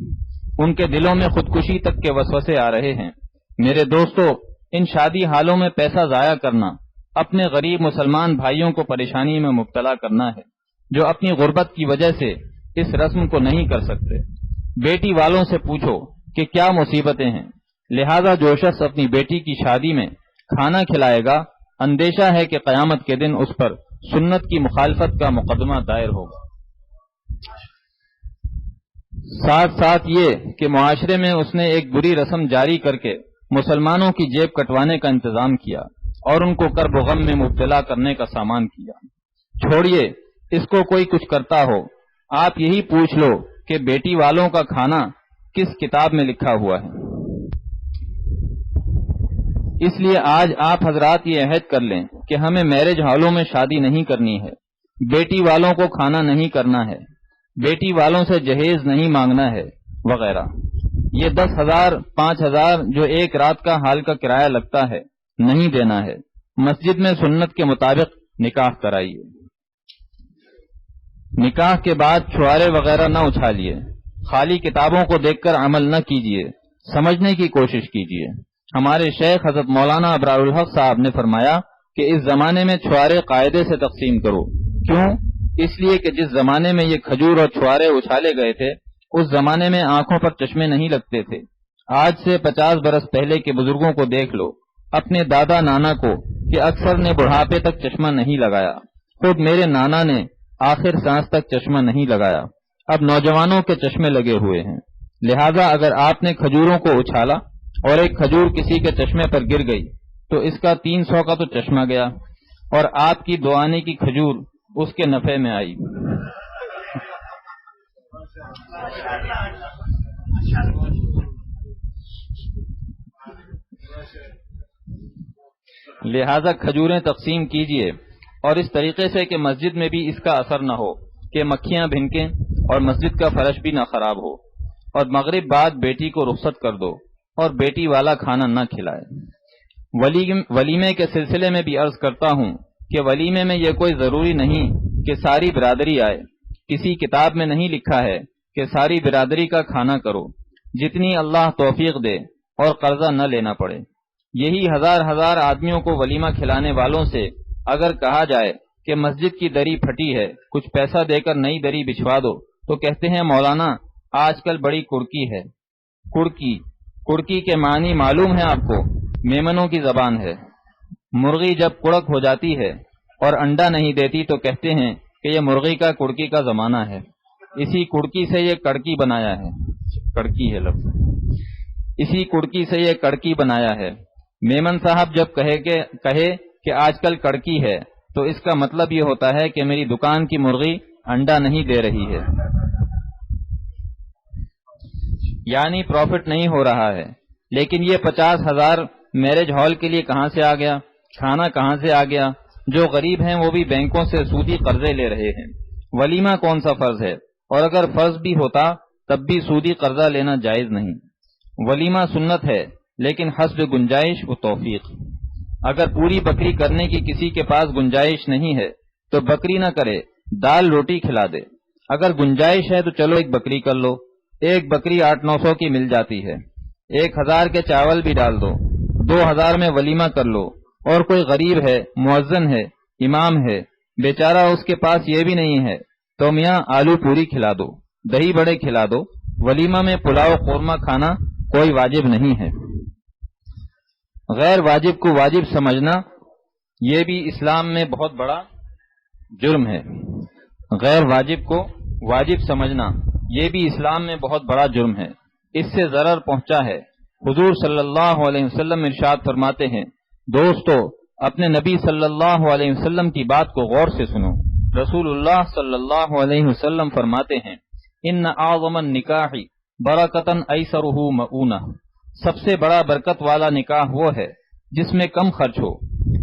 ان کے دلوں میں خودکشی تک کے وسوسے آ رہے ہیں۔ میرے دوستو، ان شادی حالوں میں پیسہ ضائع کرنا اپنے غریب مسلمان بھائیوں کو پریشانی میں مبتلا کرنا ہے، جو اپنی غربت کی وجہ سے اس رسم کو نہیں کر سکتے۔ بیٹی والوں سے پوچھو کہ کیا مصیبتیں ہیں، لہذا جو شخص اپنی بیٹی کی شادی میں کھانا کھلائے گا، اندیشہ ہے کہ قیامت کے دن اس پر سنت کی مخالفت کا مقدمہ دائر ہوگا۔ ساتھ ساتھ یہ کہ معاشرے میں اس نے ایک بری رسم جاری کر کے مسلمانوں کی جیب کٹوانے کا انتظام کیا اور ان کو کرب و غم میں مبتلا کرنے کا سامان کیا۔ چھوڑیے اس کو کوئی کچھ کرتا ہو، آپ یہی پوچھ لو کہ بیٹی والوں کا کھانا کس کتاب میں لکھا ہوا ہے۔ اس لیے آج آپ حضرات یہ عہد کر لیں کہ ہمیں میرج ہالوں میں شادی نہیں کرنی ہے، بیٹی والوں کو کھانا نہیں کرنا ہے، بیٹی والوں سے جہیز نہیں مانگنا ہے وغیرہ۔ یہ 10,000 5,000 جو ایک رات کا حال کا کرایہ لگتا ہے نہیں دینا ہے۔ مسجد میں سنت کے مطابق نکاح کرائیے۔ نکاح کے بعد چھوارے وغیرہ نہ اچھالیے، خالی کتابوں کو دیکھ کر عمل نہ کیجیے، سمجھنے کی کوشش کیجیے۔ ہمارے شیخ حضرت مولانا ابرار الحق صاحب نے فرمایا کہ اس زمانے میں چھوارے قاعدے سے تقسیم کرو۔ کیوں؟ اس لیے کہ جس زمانے میں یہ کھجور اور چھوارے اچھالے گئے تھے، اس زمانے میں آنکھوں پر چشمے نہیں لگتے تھے۔ آج سے 50 برس پہلے کے بزرگوں کو دیکھ لو، اپنے دادا نانا کو کہ اکثر نے بڑھاپے تک چشمہ نہیں لگایا، خود میرے نانا نے آخر سانس تک چشمہ نہیں لگایا۔ اب نوجوانوں کے چشمے لگے ہوئے ہیں، لہذا اگر آپ نے کھجوروں کو اچھالا اور ایک کھجور کسی کے چشمے پر گر گئی تو اس کا 300 کا تو چشمہ گیا اور آپ کی 2 آنے کی کھجور اس کے نفع میں آئی۔ لہذا کھجوریں تقسیم کیجیے اور اس طریقے سے کہ مسجد میں بھی اس کا اثر نہ ہو کہ مکھیاں بھنکیں اور مسجد کا فرش بھی نہ خراب ہو۔ اور مغرب بعد بیٹی کو رخصت کر دو اور بیٹی والا کھانا نہ کھلائے۔ ولیمے کے سلسلے میں بھی عرض کرتا ہوں کہ ولیمے میں یہ کوئی ضروری نہیں کہ ساری برادری آئے، کسی کتاب میں نہیں لکھا ہے کہ ساری برادری کا کھانا کرو، جتنی اللہ توفیق دے اور قرضہ نہ لینا پڑے۔ یہی ہزار آدمیوں کو ولیمہ کھلانے والوں سے اگر کہا جائے کہ مسجد کی دری پھٹی ہے، کچھ پیسہ دے کر نئی دری بچھوا دو، تو کہتے ہیں مولانا آج کل بڑی کڑکی ہے۔ کڑکی کے معنی معلوم ہے آپ کو؟ میمنوں کی زبان ہے۔ مرغی جب کڑک ہو جاتی ہے اور انڈا نہیں دیتی تو کہتے ہیں کہ یہ مرغی کا کڑکی کا زمانہ ہے، اسی کڑکی سے یہ کڑکی بنایا ہے۔ کڑکی ہے لفظ، اسی کڑکی سے یہ کڑکی بنایا ہے۔ میمن صاحب جب کہے کہ آج کل کڑکی ہے تو اس کا مطلب یہ ہوتا ہے کہ میری دکان کی مرغی انڈا نہیں دے رہی ہے، یعنی پروفٹ نہیں ہو رہا ہے۔ لیکن یہ 50,000 میرج ہال کے لیے کہاں سے آ گیا؟ کھانا کہاں سے آ گیا؟ جو غریب ہیں وہ بھی بینکوں سے سودی قرضے لے رہے ہیں۔ ولیمہ کون سا فرض ہے؟ اور اگر فرض بھی ہوتا تب بھی سودی قرضہ لینا جائز نہیں۔ ولیمہ سنت ہے لیکن حسب گنجائش و توفیق۔ اگر پوری بکری کرنے کی کسی کے پاس گنجائش نہیں ہے تو بکری نہ کرے، دال روٹی کھلا دے۔ اگر گنجائش ہے تو چلو ایک بکری کر لو، ایک بکری 800-900 کی مل جاتی ہے، 1000 کے چاول بھی ڈال دو، 2000 میں ولیمہ کر لو۔ اور کوئی غریب ہے، مؤذن ہے، امام ہے، بیچارہ اس کے پاس یہ بھی نہیں ہے تو میاں آلو پوری کھلا دو، دہی بڑے کھلا دو۔ ولیمہ میں پلاؤ قورمہ کھانا کوئی واجب نہیں ہے۔ غیر واجب کو واجب سمجھنا یہ بھی اسلام میں بہت بڑا جرم ہے۔ غیر واجب کو واجب سمجھنا یہ بھی اسلام میں بہت بڑا جرم ہے، اس سے ضرر پہنچا ہے۔ حضور صلی اللہ علیہ وسلم ارشاد فرماتے ہیں، دوستو اپنے نبی صلی اللہ علیہ وسلم کی بات کو غور سے سنو۔ رسول اللہ صلی اللہ علیہ وسلم فرماتے ہیں، ان اعظم النکاح برکتن ایسرہ مؤونہ، سب سے بڑا برکت والا نکاح وہ ہے جس میں کم خرچ ہو۔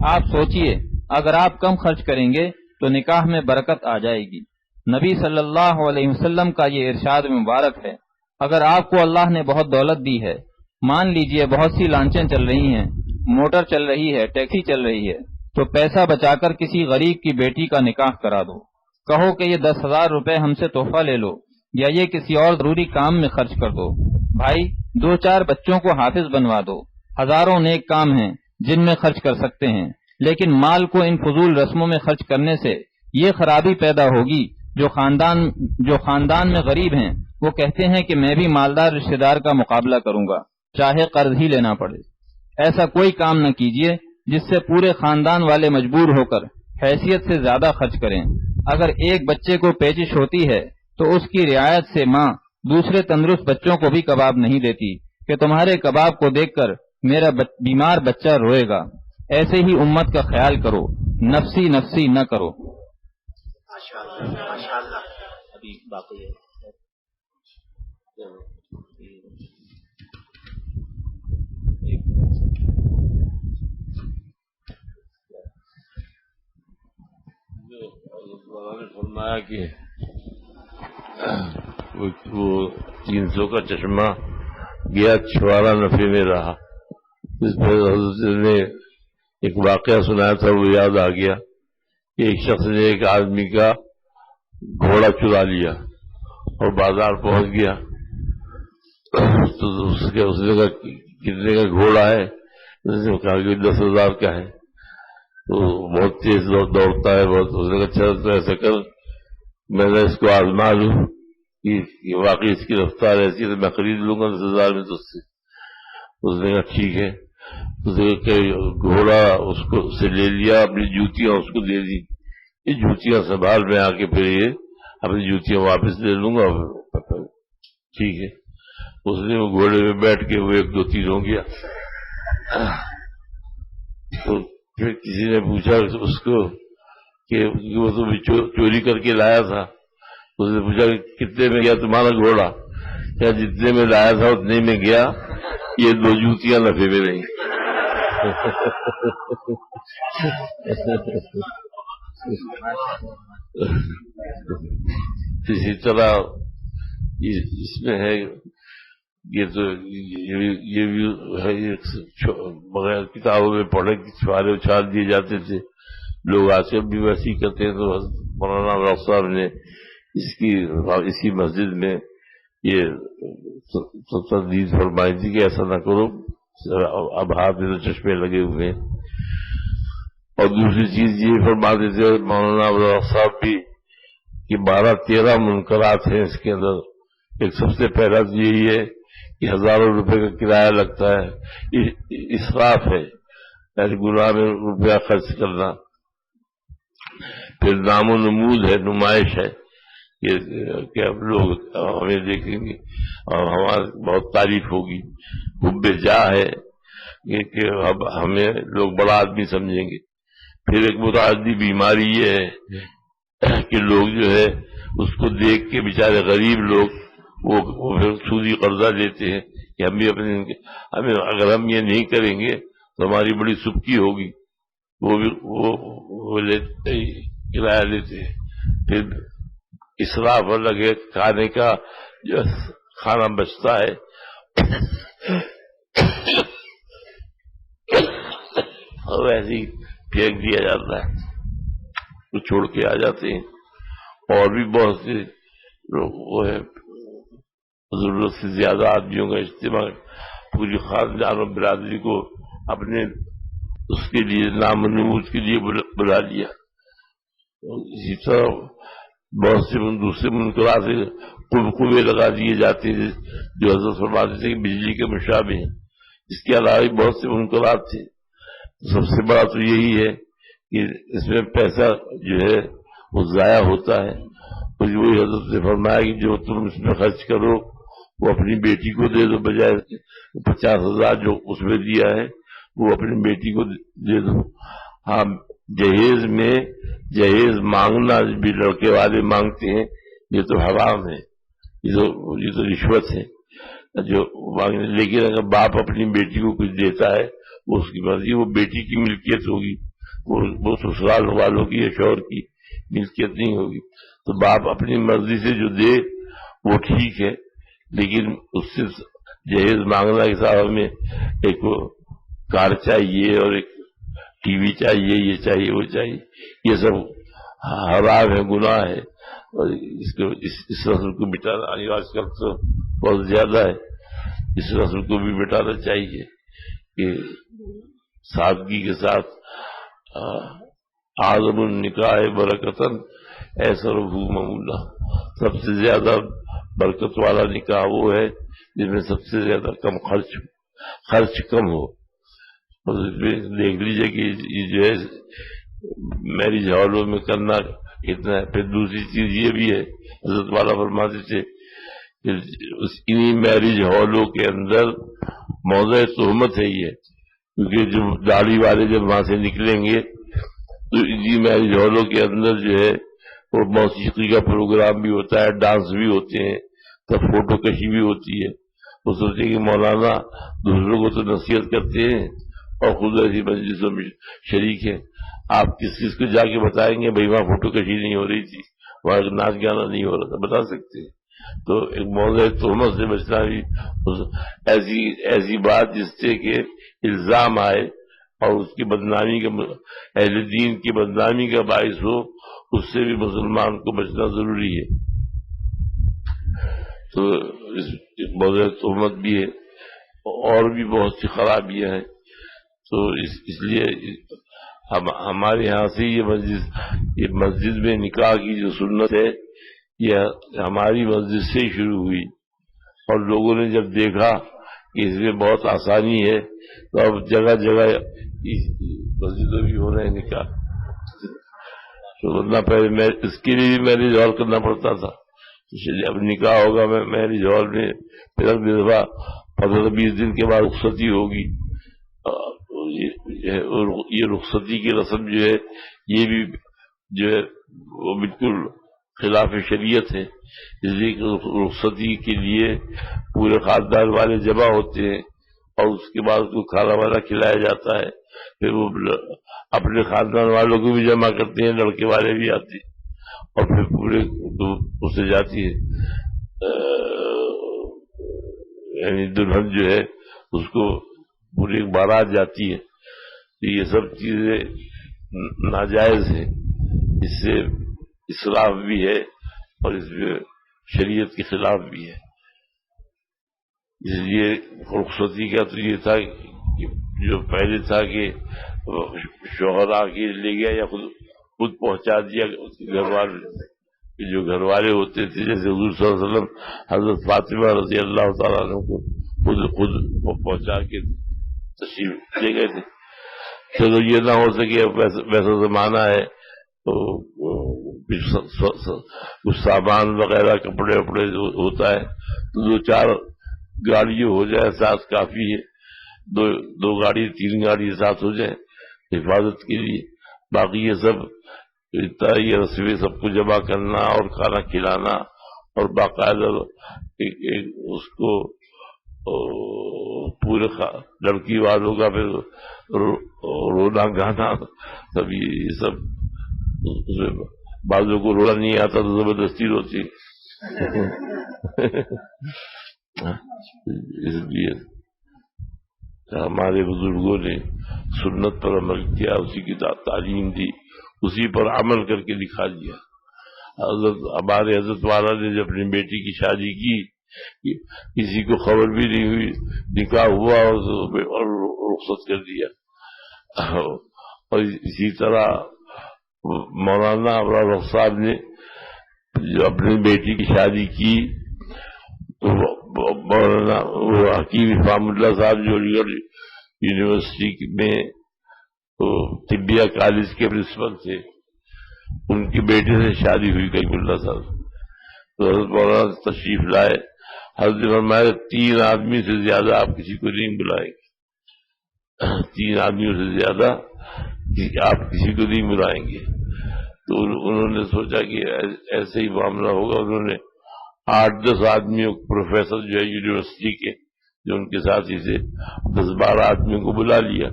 آپ سوچئے اگر آپ کم خرچ کریں گے تو نکاح میں برکت آ جائے گی۔ نبی صلی اللہ علیہ وسلم کا یہ ارشاد مبارک ہے، اگر آپ کو اللہ نے بہت دولت دی ہے، مان لیجئے بہت سی لانچیں چل رہی ہیں، موٹر چل رہی ہے، ٹیکسی چل رہی ہے، تو پیسہ بچا کر کسی غریب کی بیٹی کا نکاح کرا دو۔ کہو کہ یہ 10,000 روپے ہم سے تحفہ لے لو، یا یہ کسی اور ضروری کام میں خرچ کر دو۔ بھائی 2-4 بچوں کو حافظ بنوا دو، ہزاروں نیک کام ہیں جن میں خرچ کر سکتے ہیں، لیکن مال کو ان فضول رسموں میں خرچ کرنے سے یہ خرابی پیدا ہوگی۔ جو خاندان میں غریب ہیں وہ کہتے ہیں کہ میں بھی مالدار رشتہ دار کا مقابلہ کروں گا، چاہے قرض ہی لینا پڑے۔ ایسا کوئی کام نہ کیجیے جس سے پورے خاندان والے مجبور ہو کر حیثیت سے زیادہ خرچ کریں۔ اگر ایک بچے کو پیچش ہوتی ہے تو اس کی رعایت سے ماں دوسرے تندرست بچوں کو بھی کباب نہیں دیتی کہ تمہارے کباب کو دیکھ کر میرا بیمار بچہ روئے گا۔ ایسے ہی امت کا خیال کرو، نفسی نفسی نہ کرو۔ ابھی باقی ہے۔ نے فرمایا کہ وہ 300 کا چشمہ گیا، چھوارا نفے میں رہا۔ اس پر حضرت نے ایک واقعہ سنایا تھا، وہ یاد آ گیا کہ ایک شخص نے ایک آدمی کا گھوڑا چرا لیا اور بازار پہنچ گیا تو اس نے کہا کتنے کا گھوڑا ہے؟ اس نے کہا کہ 10,000 کا ہے۔ تو بہت تیز دوڑتا ہے بہت۔ اس نے کہا اچھا تو ایسا کر، میں نے اس کو آزما لوں کہ واقعی اس کی رفتار ایسی ہے تو میں خرید لوں گا 10,000 میں تو اس سے۔ اس نے کہا ٹھیک ہے۔ اس نے کہ گھوڑا اس کو سے لے لیا، اپنی جوتیاں اس کو دے دی، یہ جوتیاں سنبھال میں آ کے پھر یہ اپنی جوتیاں واپس لے لوں گا۔ ٹھیک ہے۔ اس نے وہ گھوڑے میں بیٹھ کے وہ 1 2 3 ہو گیا۔ تو پھر کسی نے پوچھا اس کو کہ وہ تو چوری کر کے لایا تھا۔ اس نے پوچھا کہ کتنے میں گیا تمہارا گھوڑا؟ کیا جتنے میں لایا تھا اتنے میں گیا، یہ 2 جوتیاں نفے میں نہیں۔ اسی طرح اس میں ہے، یہ تو یہ بھی ہے، بغیر کتابوں میں پڑھے چھوارے اچھال دیے جاتے تھے لوگ، آج کل بھی ویسے ہی کرتے ہیں۔ تو مولانا راؤ صاحب نے اسی مسجد میں یہ تردید فرمائی تھی کہ ایسا نہ کرو، اب ہاتھ میں چشمے لگے ہوئے ہیں۔ اور دوسری چیز یہ فرماتے تھے مولانا راؤ صاحب بھی کہ 12-13 منکرات ہیں اس کے اندر۔ ایک سب سے پہلا تو یہی ہے کہ ہزاروں روپے کا کرایہ لگتا ہے، اسراف ہے، یعنی گناہ میں روپیہ خرچ کرنا۔ پھر نام و نمود ہے، نمائش ہے کہ اب لوگ ہمیں دیکھیں گے اور ہماری بہت تعریف ہوگی۔ حب جاہ ہے کہ اب ہمیں لوگ بڑا آدمی سمجھیں گے۔ پھر ایک متعدی بیماری یہ ہے کہ لوگ جو ہے اس کو دیکھ کے بیچارے غریب لوگ وہ پھر سودی قرضہ لیتے ہیں کہ ہم بھی ہمیں اگر ہم یہ نہیں کریں گے تو ہماری بڑی سبکی ہوگی، وہ بھی وہ لیتے کرایہ لیتے ہیں۔ پھر اسراف الگ ہے، کھانے کا جو کھانا بچتا ہے اور ایسے ہی پھینک دیا جاتا ہے، تو چھوڑ کے آ جاتے ہیں۔ اور بھی بہت سے لوگ وہ ہے، ضرورت سے زیادہ آدمیوں کا اجتماع، پوری خاندان اور برادری کو اپنے اس کے لیے نام و نمود کے لیے بلا لیا۔ اسی طرح بہت سے دوسرے منکرات سے قبقبے لگا دیے جاتے ہیں جو حضرت فرماتے تھے کہ بجلی کے مشابہ ہیں۔ اس کے علاوہ بہت سے منکرات تھے۔ سب سے بڑا تو یہی ہے کہ اس میں پیسہ جو ہے وہ ضائع ہوتا ہے۔ اور وہی حضرت نے فرمایا کہ جو تم اس میں خرچ کرو وہ اپنی بیٹی کو دے دو، بجائے 50,000 جو اس میں دیا ہے وہ اپنی بیٹی کو دے دو۔ ہاں، جہیز میں جہیز مانگنا بھی لڑکے والے مانگتے ہیں، یہ تو حرام ہے، یہ تو رشوت ہے۔ جو مانگنے، لیکن اگر باپ اپنی بیٹی کو کچھ دیتا ہے وہ اس کی مرضی، وہ بیٹی کی ملکیت ہوگی، وہ سسرال والوں کی یا شوہر کی ملکیت نہیں ہوگی. تو باپ اپنی مرضی سے جو دے وہ ٹھیک ہے، لیکن اس سے جہیز مانگنا کہ صاحب ہمیں ایک کار چاہیے اور ایک ٹی وی چاہیے، یہ چاہیے وہ چاہیے، یہ سب حرام ہے، گناہ ہے. اور اس رسم کو مٹانا آج کل تو بہت زیادہ ہے. اس رسم کو بھی مٹانا چاہیے کہ سادگی کے ساتھ اعظم النکاح برکتاً ایسرہ معمولہ، سب سے زیادہ برکت والا نکاح وہ ہے جس میں سب سے زیادہ کم خرچ کم ہو. دیکھ لیجئے کہ یہ جو ہے میرج ہالوں میں کرنا کتنا ہے. پھر دوسری چیز یہ بھی ہے، حضرت والا فرماتے تھے کہ انہی میرج ہالوں کے اندر موضع تہمت ہے یہ، کیونکہ جب داڑھی والے جب وہاں سے نکلیں گے تو انہی میرج ہالوں کے اندر جو ہے وہ موسیقی کا پروگرام بھی ہوتا ہے، ڈانس بھی ہوتے ہیں، تب فوٹو کشی بھی ہوتی ہے. وہ سوچتے کہ مولانا دوسروں کو تو نصیحت کرتے ہیں اور خود ایسی مجلسوں میں شریک ہے، آپ کس کو جا کے بتائیں گے بھائی وہاں فوٹو کشی نہیں ہو رہی تھی، وہاں ناچ گانا نہیں ہو رہا تھا، بتا سکتے ہیں. تو ایک موضوع تہمت سے بچنا بھی ایسی بات جس سے کہ الزام آئے اور اس کی بدنامی کا، اہل دین کی بدنامی کا باعث ہو، اس سے بھی مسلمان کو بچنا ضروری ہے. تو اس موضوع تہمت بھی ہے اور بھی بہت سی خرابیاں ہیں. تو اس لیے ہمارے یہاں سے یہ مسجد میں نکاح کی جو سنت ہے یہ ہماری مسجد سے ہی شروع ہوئی، اور لوگوں نے جب دیکھا کہ اس میں بہت آسانی ہے تو اب جگہ جگہ مسجدوں بھی ہو رہے ہیں نکاح. تو ورنہ پہلے اس کے لیے بھی میرج ہال کرنا پڑتا تھا. اب نکاح ہوگا میرج ہال میں، پھر اگلی دفعہ 15-20 دن کے بعد رخصتی ہوگی. یہ رخصتی کی رسم جو ہے یہ بھی جو ہے وہ بالکل خلاف شریعت ہے. اس لیے رخصتی کے لیے پورے خاندان والے جمع ہوتے ہیں اور اس کے بعد اس کو کھانا وانا کھلایا جاتا ہے. پھر وہ اپنے خاندان والوں کو بھی جمع کرتے ہیں، لڑکے والے بھی آتے ہیں، اور پھر پورے اسے جاتی ہے، یعنی دلہن جو ہے اس کو پوری بارات جاتی ہے. تو یہ سب چیزیں ناجائز ہیں، اس سے اسراف بھی ہے اور اس میں شریعت کے خلاف بھی ہے. اس لیے رخصتی کا تو یہ تھا کہ جو پہلے تھا کہ شوہر آ کے لے گیا یا خود پہنچا دیا اس کے گھر والے، جو گھر والے ہوتے تھے، جیسے حضور صلی اللہ علیہ وسلم حضرت فاطمہ رضی اللہ تعالیٰ عنہ کو خود پہنچا کے تشریف لے گئے تھے. چلو یہ نہ ہو سکے، ویسا زمانہ ہے تو کچھ سامان وغیرہ کپڑے وپڑے ہوتا ہے تو 2-4 گاڑی ہو جائے ساتھ کافی ہے. 2 گاڑی 3 گاڑی ساتھ ہو جائے حفاظت کے لیے. باقی یہ سب یہ رسمیں سب کو جمع کرنا اور کھانا کھلانا اور باقاعدہ اس کو پورے لڑکی والوں کا پھر رونا گانا، سب یہ سب بعضوں کو رونا نہیں آتا تو زبردستی روتی. اس لیے ہمارے بزرگوں نے سنت پر عمل کیا، اسی کی تعلیم دی، اسی پر عمل کر کے دکھا دیا. ہمارے حضرت والا نے جب اپنی بیٹی کی شادی کی کسی کو خبر بھی نہیں ہوئی، نکاح ہوا اور رخصت کر دیا. اور اسی طرح مولانا ابرار صاحب نے جو اپنی بیٹی کی شادی کی تو مولانا حکیم افہام اللہ صاحب جو علی گڑھ یونیورسٹی میں طبیہ کالج کے پرنسپل تھے، ان کی بیٹے سے شادی ہوئی کریم اللہ صاحب. تو حضرت مولانا تشریف لائے. حضرت فرمایا 3 آدمی سے زیادہ آپ کسی کو نہیں بلائیں گے، 3 آدمیوں سے زیادہ آپ کسی کو نہیں بلائیں گے. تو انہوں نے سوچا کہ ایسے ہی معاملہ ہوگا. انہوں نے 8-10 آدمیوں پروفیسر جو ہے یونیورسٹی کے جو ان کے ساتھی تھے 10-12 آدمیوں کو بلا لیا.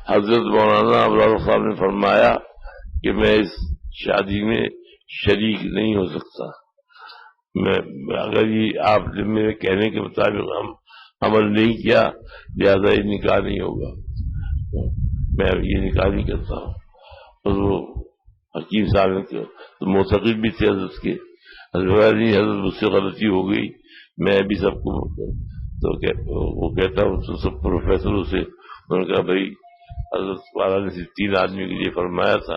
حضرت مولانا ابرار صاحب نے فرمایا کہ میں اس شادی میں شریک نہیں ہو سکتا. اگر یہ آپ نے میرے کہنے کے مطابق عمل نہیں کیا لہذا یہ نکاح نہیں ہوگا. میں یہ نکاح نہیں کرتا ہوں. اور وہ حکیم صاحب نے تو معتقد بھی تھے حضرت کے. حضرت مجھ سے غلطی ہو گئی میں بھی سب کو تو وہ کہتا ہوں تو سب پروفیسروں سے انہوں نے کہا بھائی حضرت والا نے صرف 3 آدمی کے لیے فرمایا تھا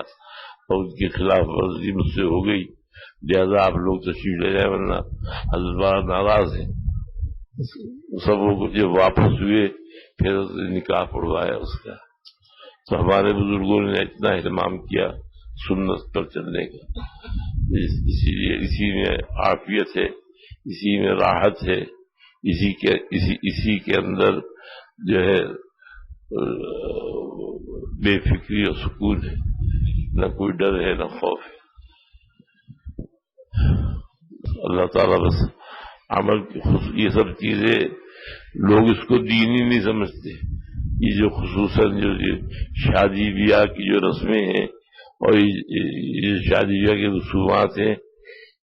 اور ان کی خلاف ورزی مجھ سے ہو گئی لہذا آپ لوگ تشریف لے جائیں ورنہ حضرت والا ناراض ہیں. سب وہ جب واپس ہوئے پھر نکاح پڑھوایا اس کا. تو ہمارے بزرگوں نے اتنا اہتمام کیا سنت پر چلنے کا. اسی لیے اسی میں عافیت ہے, اسی میں راحت ہے, اسی کے اندر جو ہے بے فکری اور سکون ہے. نہ کوئی ڈر ہے نہ خوف ہے. اللہ تعالیٰ بس عمل یہ سب چیزیں لوگ اس کو دین ہی نہیں سمجھتے. یہ جو خصوصاً جو شادی بیاہ کی جو رسمیں ہیں اور یہ شادی بیاہ کے رسومات ہیں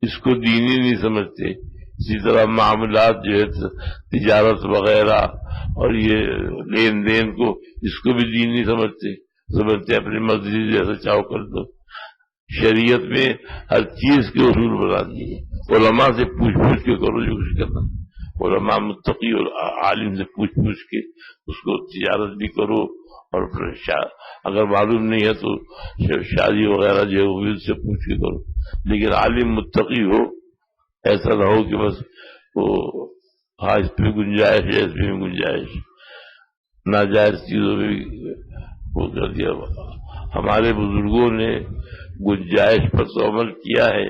اس کو دین ہی نہیں سمجھتے. اسی طرح معاملات جو ہے تجارت وغیرہ اور یہ لین دین کو اس کو بھی دین نہیں سمجھتے اپنی مرضی جیسا چاہو کر دو. شریعت میں ہر چیز کے اصول بنا دیے. علماء سے پوچھ کے کرو جو کچھ کرنا. علماء متقی اور عالم سے پوچھ کے اس کو تجارت بھی کرو اور اگر معلوم نہیں ہے تو شادی وغیرہ جو ہے سے پوچھ کے کرو. لیکن عالم متقی ہو ایسا نہ ہو کہ بس وہ ہاں اس پہ گنجائش ہے اس پہ گنجائش ناجائز چیزوں میں وہ کر دیا. ہمارے بزرگوں نے گنجائش پر تو عمل کیا ہے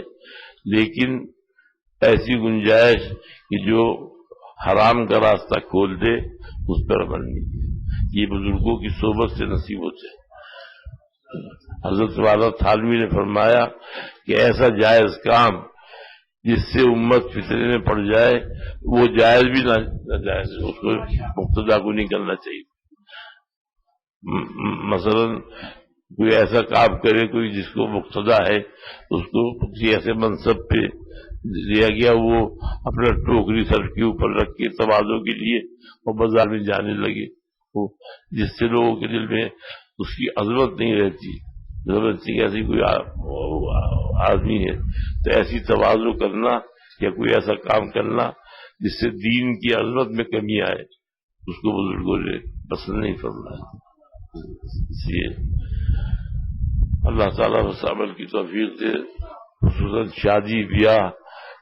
لیکن ایسی گنجائش کہ جو حرام کا راستہ کھول دے اس پر عمل نہیں کیا. یہ بزرگوں کی صحبت سے نصیب ہوتے ہیں. حضرت والا تھانوی نے فرمایا کہ ایسا جائز کام جس سے امت فتنے میں پڑ جائے وہ جائز بھی نہ جائز اس کو مقتدا کو نہیں کرنا چاہیے. مثلا کوئی ایسا کام کرے کوئی جس کو مقتدا ہے اس کو کسی ایسے منصب پہ دیا گیا وہ اپنا ٹوکری سر کے اوپر رکھ کے تواضع کے لیے وہ بازار میں جانے لگے جس سے لوگوں کے دل میں اس کی عظمت نہیں رہتی. زبردستی ایسی کوئی آدمی ہے تو ایسی تواضع کرنا یا کوئی ایسا کام کرنا جس سے دین کی عظمت میں کمی آئے اس کو بزرگوں نے پسند نہیں فرمایا. اس لیے اللہ تعالیٰ بس عمل کی توفیق دے. خصوصاً شادی بیاہ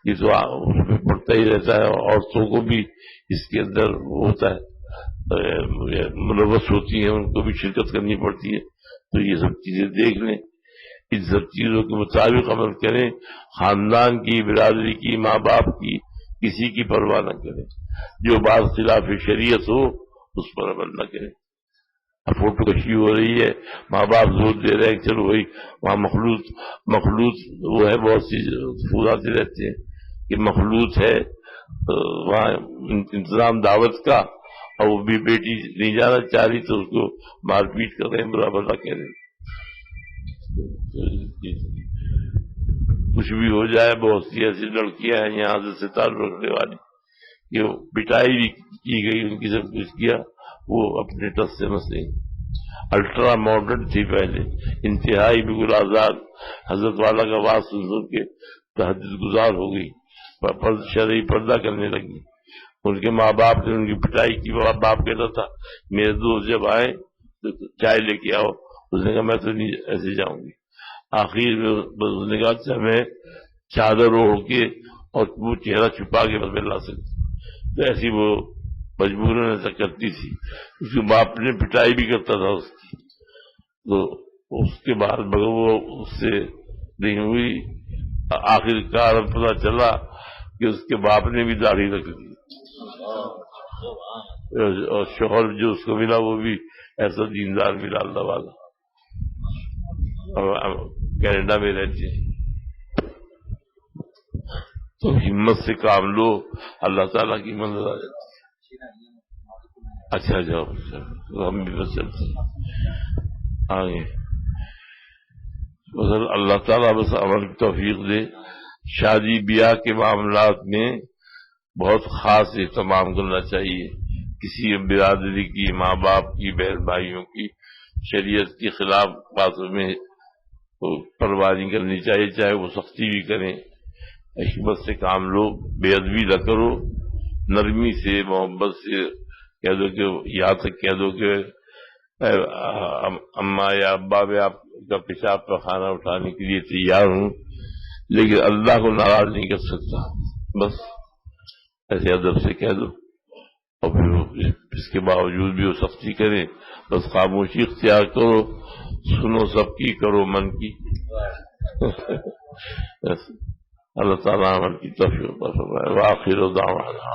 یہ تو اس میں پڑتا ہی رہتا ہے. عورتوں کو بھی اس کے اندر ہوتا ہے ملوث ہوتی ہیں ان کو بھی شرکت کرنی پڑتی ہے. تو یہ سب چیزیں دیکھ لیں ان سب چیزوں کے مطابق عمل کریں. خاندان کی برادری کی ماں باپ کی کسی کی پرواہ نہ کریں. جو بات خلاف شریعت ہو اس پر عمل نہ کریں. فوٹو کشی ہو رہی ہے ماں باپ زور دے رہے ہیں چلو وہی وہاں مخلوط وہ ہے بہت سی پھول آتے رہتے ہیں کہ مخلوط ہے وہاں انتظام دعوت کا اور وہ بھی بیٹی نہیں جانا چاہ رہی تو اس کو مار پیٹ کر رہے ہیں برا بھلا کہہ رہے ہیں. کچھ بھی ہو جائے بہت سی ایسی لڑکیاں ہیں یہاں سے ستار رکھنے والی کہ پٹائی بھی کی گئی ان کی سب کچھ کیا وہ اپنے ٹس سے مسئلے الٹرا ماڈرن تھی پہلے انتہائی بالکل آزاد. حضرت والا کا بات سن کے تحجد گزار ہو گئی شرعی پردہ کرنے لگی. ان کے ماں باپ نے ان کی پٹائی کی. باپ کہتا تھا میرے دوست جب آئے تو چائے لے کے آؤ. اس نے کہا میں تو نہیں ایسے جاؤں گی. آخر میں اس نے کہا اچھا میں چادر اوڑھ کے اور وہ چہرہ چھپا کے بس میں لا سکتی. تو ایسی وہ مجبوراً ایسا کرتی تھی. اس کے باپ نے پٹائی بھی کرتا تھا اس کی. تو اس کے بعد مگر وہ اس سے نہیں ہوئی. آخر کار پتہ چلا کہ اس کے باپ نے بھی داڑھی رکھ دی اور شوہر جو اس کو ملا وہ بھی ایسا دیندار ملا اللہ والا. کینیڈا میں رہتے ہیں. تو ہمت سے کام لو، اللہ تعالیٰ کی مدد آ جاتی ہے۔ اچھا جاؤ، ہم بھی بس چلتے آگے۔ بس اللہ تعالیٰ بس عمل کی توفیق دے۔ شادی بیاہ کے معاملات میں بہت خاص اہتمام کرنا چاہیے، کسی برادری کی، ماں باپ کی، بہن بھائیوں کی شریعت کے خلاف باتوں میں پرواہ نہیں کرنی چاہیے، چاہے وہ سختی بھی کریں۔ حکمت سے کام لو، بے ادبی نہ کرو، نرمی سے، محبت سے کہہ دو کہ یہاں تک کہہ دو کہ اماں یا ابا میں آپ کا پیشاب کا کھانا اٹھانے کے لیے تیار ہوں، لیکن اللہ کو ناراض نہیں کر سکتا، بس ایسے ادب سے کہہ دو۔ اور پھر اس کے باوجود بھی وہ سختی کریں، بس خاموشی اختیار کرو، سنو سب کی، کرو من کی۔ اللہ تعالیٰ عمل کی توفیق عطا فرمائے۔ وآخر دعوانا